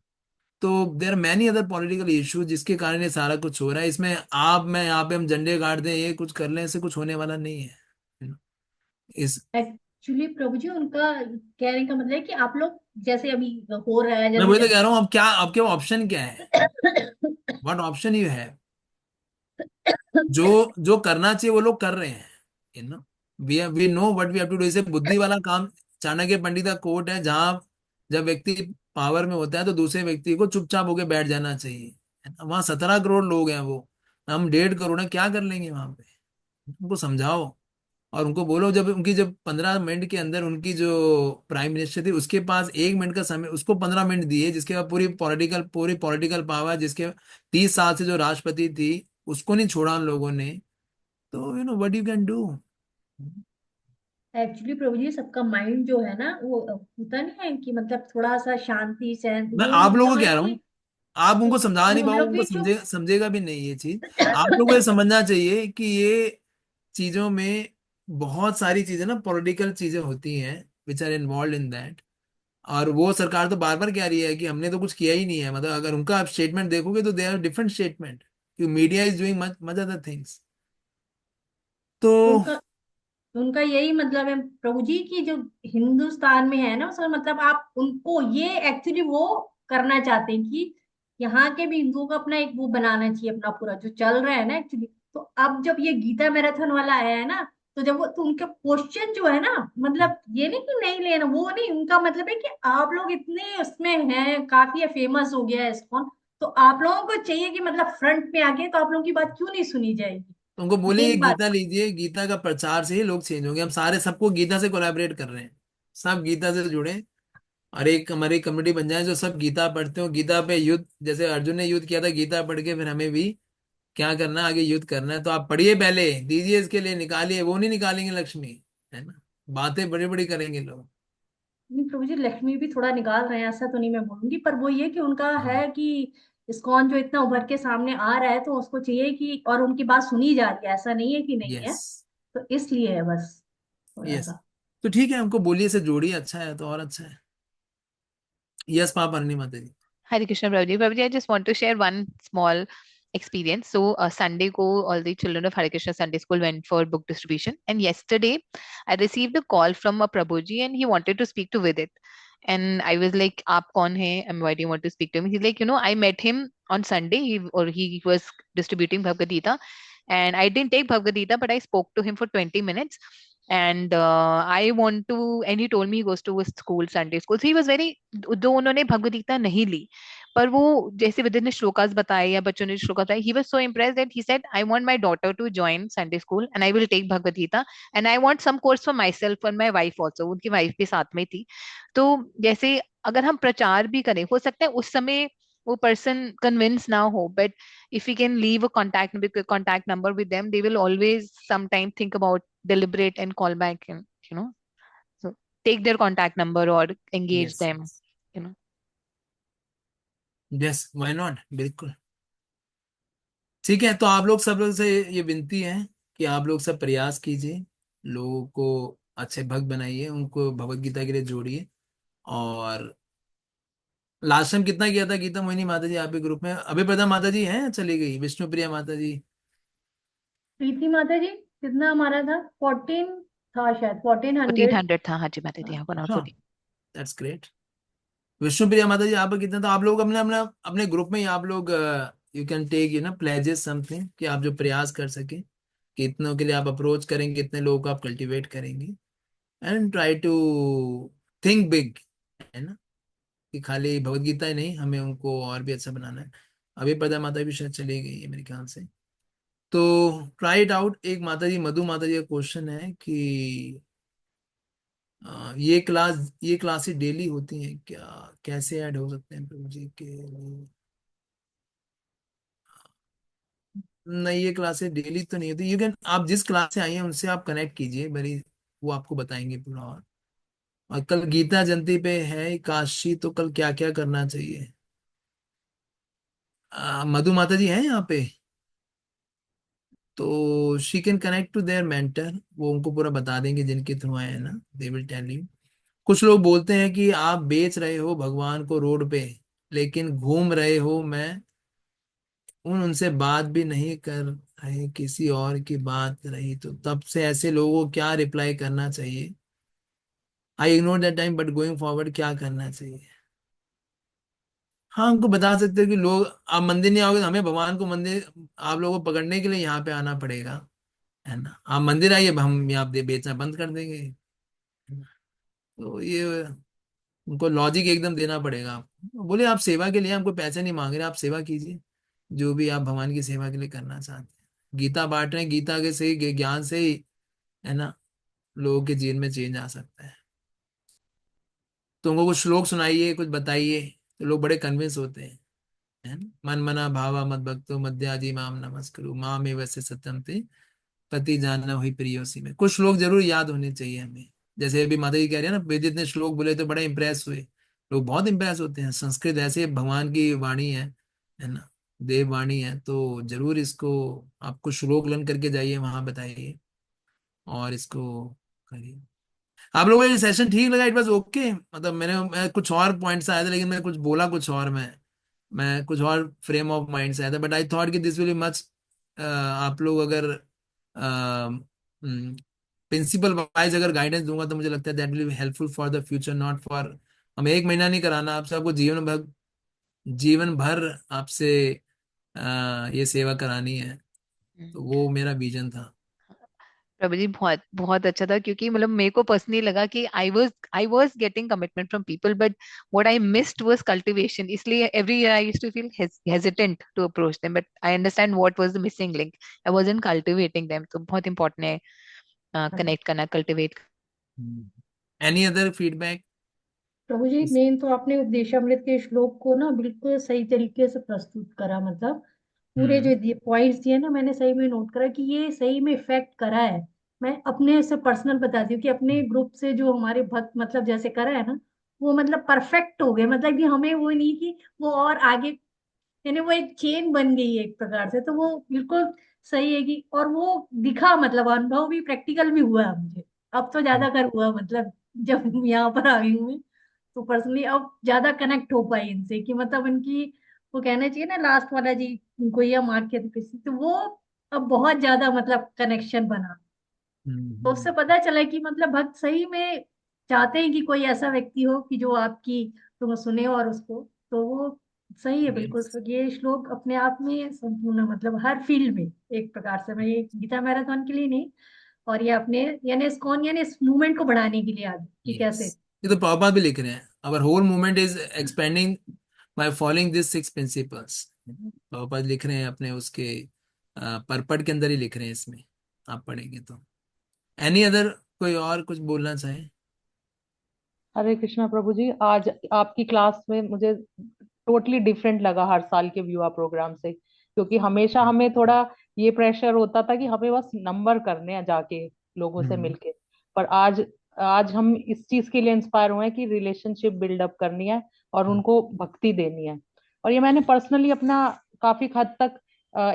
तो there are many other political issues जिसके कारण ये सारा कुछ हो रहा है। इसमें आप मैं यहाँ पे हम झंडे गाड़ दें, ये कुछ कर लें, इससे कुछ होने वाला नहीं है। इस एक्चुअली प्रभु जी उनका कहने का मतलब है कि आप लोग जैसे अभी हो रहा है, मैं जैसे वही तो कह रहा जैसे हूँ, अब क्या, अब क्या ऑप्शन क्या है, व्हाट ऑप्शन यू है। जो जो करना चाहिए वो लोग कर रहे हैं, we know what we have to do. इसे बुद्धि वाला काम, चाणक्य पंडित का कोट है, जहां जब व्यक्ति पावर में होता है तो दूसरे व्यक्ति को चुपचाप होकर बैठ जाना चाहिए, है ना। वहां 17 करोड़ लोग हैं, वो हम 1.5 करोड़ हैं, क्या कर लेंगे वहां पे। उनको समझाओ, और उनको बोलो, जब 15 मिनट के अंदर उनकी जो प्राइम मिनिस्टर थी उसके पास 1 मिनट का समय, उसको 15 मिनट दिए, जिसके बाद पूरी पॉलिटिकल पावर, जिसके 30 साल से जो राष्ट्रपति थी उसको नहीं छोड़ा उन लोगों ने। तो what you can do. Actually प्रभु जी सबका माइंड जो है ना, वो होता नहीं है कि मतलब थोड़ा सा शांति से मैं वो आप लोगों को समझ कह रहा कोई, हूँ, आप तो उनको समझा नहीं हम पाओगे, लोग उनको भी जो समझेगा भी नहीं ये चीज। आप लोगों को ये समझना चाहिए कि ये चीजों में बहुत सारी चीजें ना, पॉलिटिकल चीजें होती हैं which are involve in that. और वो सरकार तो बार बार कह रही है कि हमने तो कुछ किया ही नहीं है। मतलब अगर उनका आप स्टेटमेंट देखोगे तो दे आर डिफरेंट स्टेटमेंट, कि media is doing much much other things. तो उनका उनका यही मतलब है प्रभु जी की जो हिंदुस्तान में है ना, सर मतलब आप उनको ये एक्चुअली वो करना चाहते हैं कि यहाँ के भी हिंदुओं को अपना एक वो बनाना चाहिए, अपना पूरा जो चल रहा है ना एक्चुअली। तो अब जब ये गीता मैराथन वाला आया है ना, तो जब वो, तो उनका क्वेश्चन जो है ना, मतलब ये नहीं कि नहीं लेना, वो नहीं, उनका मतलब है कि आप लोग इतने उसमें हैं, काफी फेमस हो गया है इस्कॉन, तो आप लोगों को चाहिए कि मतलब फ्रंट में आके तो आप लोगों की बात क्यों नहीं सुनी जाएगी? तो उनको बोलिए मेन बात। गीता लीजिए, गीता का प्रचार से ही लोग चेंज होंगे। हम सारे सबको गीता से कोलैबोरेट कर रहे हैं, सब गीता से जुड़े और एक हमारी कम्युनिटी बन जाए जो सब गीता पढ़ते हो। गीता पे युद्ध, जैसे अर्जुन ने युद्ध किया था, गीता पढ़ के फिर हमें भी क्या करना है, आगे युद्ध करना है। तो आप पढ़िए, पहले दीजिए, इसके लिए निकालिए। वो नहीं निकालेंगे लक्ष्मी, है ना, बातें बड़ी बड़ी करेंगे लोग। नहीं प्रभु जी, लक्ष्मी भी थोड़ा निकाल रहे हैं, ऐसा तो नहीं मैं बोलूंगी, पर वो ये कि उनका हाँ। है कि इस्कॉन जो इतना उभर के सामने आ रहा है तो उसको चाहिए कि, और उनकी बात सुनी जा रही है, ऐसा नहीं है कि नहीं है। यस। तो इसलिए है बस थोड़ा यस। सा। तो ठीक है, हमको बोलिए से जोड़िए, अच्छा है तो और अच्छा है। यस पापा, अर्नी माता जी। Hare Krishna, Prabhuji. Prabhuji, I just want to share one small experience. So, Sunday ko all the children of Hare Krishna Sunday School went for book distribution. And yesterday, I received a call from a Prabhuji and he wanted to speak to Vidit. And I was like, "Aap kaun hai? And why do you want to speak to him?" He's like, I met him on Sunday. He was distributing Bhagavad Gita. And I didn't take Bhagavad Gita, but I spoke to him for 20 minutes. And and he told me he goes to a school, Sunday school. So he was very, though उन्होंने भगवद गीता नहीं ली, पर वो जैसे within ने श्लोकास बताए या बच्चों ने श्लोकास बताए, he was so impressed that he said, I want my daughter to join Sunday school and I will take Bhagavad Gita and I want some course for myself and my wife also. उनकी wife भी साथ में थी। तो जैसे अगर हम प्रचार भी करें, हो सकता है उस समय वो पर्सन कन्विंस ना हो, but if we can leave a contact number with them, they will always sometime think about, deliberate and call back and so take their contact number or engage yes. them you know yes, why not, बिल्कुल। ठीक है, तो आप लोग सब लोग से ये विनती है कि आप लोग सब प्रयास कीजिए, लोगों को अच्छे भक्त बनाइए, उनको भगवत गीता के लिए जोड़िए। और लास्ट टाइम कितना किया था गीता मोहिनी माता जी आपके ग्रुप में? अभी प्रधा माता जी हैं, चली गई विष्णुप्रिया माता जी। प्रीति माता जी, कितना हमारा था? 14 था शायद, 1400। 1400 था, हाँ जी माता जी, हाँ अच्छा, 1440। That's great. विष्णुप्रिया माता जी, आप पर कितना? तो आप लोग अपने अपने अपने ग्रुप में ही आप लोग you can take pledges something, कि आप जो प्रयास कर सके कि इतनों के लिए आप अप्रोच करेंगे, इतने लोगों को आप कल्टीवेट करेंगे, and try to think big, है ना, कि खाली भगवत गीता ही नहीं, हमें उनको और भी अच्छा बनाना है। अभी प्रदा माता भी शायद चली गई है मेरे ख्याल से। तो ट्राई इट आउट। एक माता जी, मधु माता जी का क्वेश्चन है कि ये क्लासेस डेली होती हैं क्या? कैसे ऐड हो सकते हैं प्रभु जी के लिए? नहीं, ये क्लासेस डेली तो नहीं होती। यू कैन, आप जिस क्लास से आई हैं उनसे आप कनेक्ट कीजिए बड़ी, वो आपको बताएंगे पूरा। और कल गीता जयंती पे है काशी, तो कल क्या क्या करना चाहिए? मधु माता जी हैं यहाँ पे, तो she can connect to their mentor, वो उनको पूरा बता देंगे जिनके थ्रू आए हैं ना, दे विल टेल यू। कुछ लोग बोलते हैं कि आप बेच रहे हो भगवान को रोड पे, लेकिन घूम रहे हो। मैं उनसे बात भी नहीं कर रहे, किसी और की बात रही, तो तब से ऐसे लोगों को क्या रिप्लाई करना चाहिए? I ignore that time but going forward क्या करना चाहिए? हाँ, हमको बता सकते हो कि लोग, आप मंदिर नहीं आओगे तो हमें भगवान को मंदिर, आप लोगों को पकड़ने के लिए यहाँ पे आना पड़ेगा, है ना। आप मंदिर आइए, हम यहाँ पे बेचना बंद कर देंगे, है ना? तो ये उनको लॉजिक एकदम देना पड़ेगा आपको। बोले आप सेवा के लिए, हमको पैसे नहीं मांग रहे, आप सेवा कीजिए, जो भी आप भगवान की सेवा के लिए करना चाहते हैं। गीता बांट रहे हैं, गीता के से ही, ज्ञान से ही, है ना, लोगों के जीवन में चेंज आ सकता है। तो उनको कुछ श्लोक सुनाइए, कुछ बताइए, तो लोग बड़े कन्विंस होते हैं, है ना। मन मना भावा मत भक्तो मध्याजी माम नमस्कुरु माम एव से सत्यम ते पति जानना हुई प्रियोसी में। कुछ श्लोक जरूर याद होने चाहिए हमें। जैसे अभी माता जी कह रहे हैं ना, वेदित ने श्लोक बोले तो बड़े इंप्रेस हुए। लोग बहुत इंप्रेस होते हैं, संस्कृत ऐसे भगवान की वाणी है ना, देव वाणी है। तो जरूर इसको आपको श्लोक लन करके जाइए, वहां बताइए और इसको करिए। आप लोगों को ये सेशन ठीक लगा? It was okay? मतलब मैं कुछ और पॉइंट्स आए थे, लेकिन मैं कुछ बोला कुछ और, मैं कुछ और फ्रेम ऑफ माइंड से आया था, बट आई थॉट कि दिस विल बी मच, आप लोग अगर प्रिंसिपल वाइज अगर गाइडेंस दूंगा तो मुझे लगता है that will be helpful for the future, not for, हमें एक महीना नहीं कराना आपसे, आपको जीवन भर आपसे ये सेवा करानी है। तो वो मेरा विजन था। प्रभु जी बहुत बहुत अच्छा था, क्योंकि मतलब मेरे को पर्सनली लगा कि I was getting commitment from people, but what I missed was cultivation. इसलिए every year I used to feel hesitant to approach them, but I understand what was the missing link. I wasn't cultivating them. तो बहुत important है हाँ जी। Connect करना, cultivate. Any other feedback? प्रभु जी मेन तो आपने उपदेशामृत के श्लोक को ना बिल्कुल सही तरीके से प्रस्तुत करा, मतलब पूरे हम्म। जो दिए पॉइंट्स दिए ना, मैंने सही में नोट करा कि ये सही में इफेक्ट करा है। मैं अपने से पर्सनल बताती हूँ कि अपने ग्रुप से जो हमारे भक्त मतलब जैसे करा है ना, वो मतलब परफेक्ट हो गए, मतलब कि हमें वो नहीं कि वो और आगे, यानी वो एक चेन बन गई है एक प्रकार से, तो वो बिल्कुल सही है कि, और वो दिखा, मतलब अनुभव भी प्रैक्टिकल भी हुआ है मुझे। अब तो ज्यादा कर हुआ, मतलब जब यहाँ पर आई हूँ मैं, तो पर्सनली अब ज्यादा कनेक्ट हो पाई इनसे कि मतलब इनकी, वो कहना चाहिए ना लास्ट वाला जी, कोई मार्क के किसी, तो वो अब बहुत ज्यादा मतलब कनेक्शन बना। तो उससे पता चला कि मतलब भक्त सही में चाहते हैं कि कोई ऐसा व्यक्ति हो कि जो आपकी तुम सुने और उसको, तो वो सही है बिल्कुल। यस। तो ये श्लोक अपने आप में संपूर्ण, मतलब हर फील्ड में एक प्रकार से, मैं ये गीता मैराथन के लिए नहीं, और ये अपने यानी इस्कॉन यानी इस मूवमेंट को बढ़ाने के लिए आगे कि यस, कैसे। ये तो प्रभुपाद भी लिख रहे हैं, our whole movement is expanding by following this 6 principles. Prabhupada लिख रहे हैं अपने उसके परपट के अंदर ही लिख रहे हैं इसमें, आप पढ़ेंगे तो। एनी अदर, कोई और कुछ बोलना चाहे? हरे कृष्णा प्रभु जी। आज आपकी क्लास में मुझे टोटली डिफरेंट लगा हर साल के युवा प्रोग्राम से, क्योंकि हमेशा हमें थोड़ा ये प्रेशर होता था कि हमें बस नंबर करने हैं जाके लोगों से हम्म। मिलके। पर आज आज हम इस चीज के लिए इंस्पायर हुए हैं कि रिलेशनशिप बिल्डअप करनी है और उनको भक्ति देनी है। और ये मैंने पर्सनली अपना काफी हद तक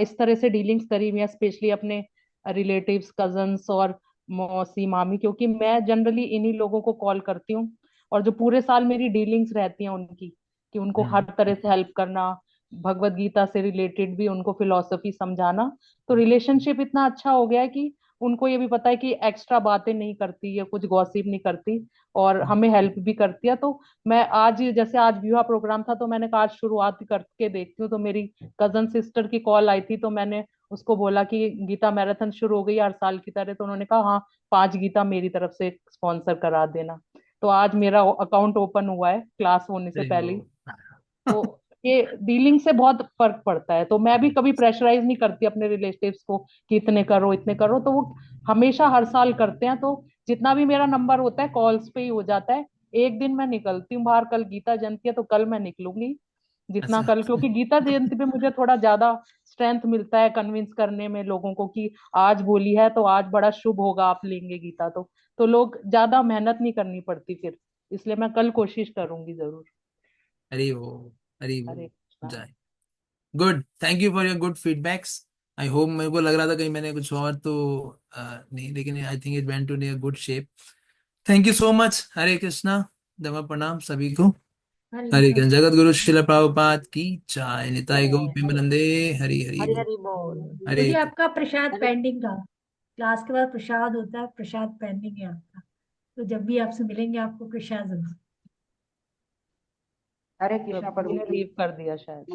इस तरह से डीलिंग्स करी हुई है, स्पेशली अपने रिलेटिव्स, कजन्स और मौसी मामी, क्योंकि मैं जनरली इन्हीं लोगों को कॉल करती हूँ। और जो पूरे साल मेरी डीलिंग्स रहती हैं उनकी, कि उनको हम्म। हर तरह से हेल्प करना, भगवत गीता से रिलेटेड भी उनको फिलॉसफी समझाना, तो रिलेशनशिप इतना अच्छा हो गया है कि उनको ये भी पता है कि एक्स्ट्रा बातें नहीं करती या कुछ गॉसिप नहीं करती, और हमें हेल्प भी करती है। तो मैं आज, जैसे आज विवाह प्रोग्राम था, तो मैंने कहा आज शुरुआत करके देखती हूँ। तो मेरी कजन सिस्टर की कॉल आई थी, तो मैंने उसको बोला कि गीता मैराथन शुरू हो गई हर साल की तरह। तो उन्होंने कहा हाँ, 5 गीता मेरी तरफ से स्पॉन्सर करा देना। तो आज मेरा अकाउंट ओपन हुआ है क्लास होने से सही पहले ही। हो। तो ये डीलिंग से बहुत फर्क पड़ता है। तो मैं भी कभी प्रेशराइज नहीं करती अपने रिलेटिव्स को कि इतने करो इतने करो, तो वो हमेशा हर साल करते हैं। तो जितना भी मेरा नंबर होता है कॉल्स पे ही हो जाता है। एक दिन मैं निकलती हूँ बाहर, कल गीता जयंती है तो कल मैं निकलूंगी जितना अच्छा। कल, क्योंकि गीता जयंती पे मुझे थोड़ा ज्यादा स्ट्रेंथ मिलता है कन्विंस करने में लोगों को कि आज बोली है तो आज बड़ा शुभ होगा, आप लेंगे गीता तो लोग ज्यादा मेहनत नहीं करनी पड़ती फिर। इसलिए मैं कल कोशिश करूंगी जरूर। हरी वो, हरी वो हरे कृष्णा। जाए। Good, thank you for your good feedbacks. I hope, मेरे को लग रहा था कहीं मैंने कुछ और तो नहीं, लेकिन I think it went to in good shape. Thank you so much. Hare Krishna. दमा प्रणाम सभी को। हरे हरे कृष्ण। कृष्ण। जगत गुरु शिल प्रभुपाद की जय। निताई गौ जय प्रेमानंदे। हरि हरि हरि बोल। हरि बोल। तो हरे जी आपका प्रसाद पेंडिंग था, क्लास के बाद प्रसाद होता है, प्रसाद पेंडिंग है आपका, तो जब भी आपसे मिलेंगे आपको प्रसाद जरूर। हरे कृष्णा प्रभु जी ने लीव कर दिया शायद।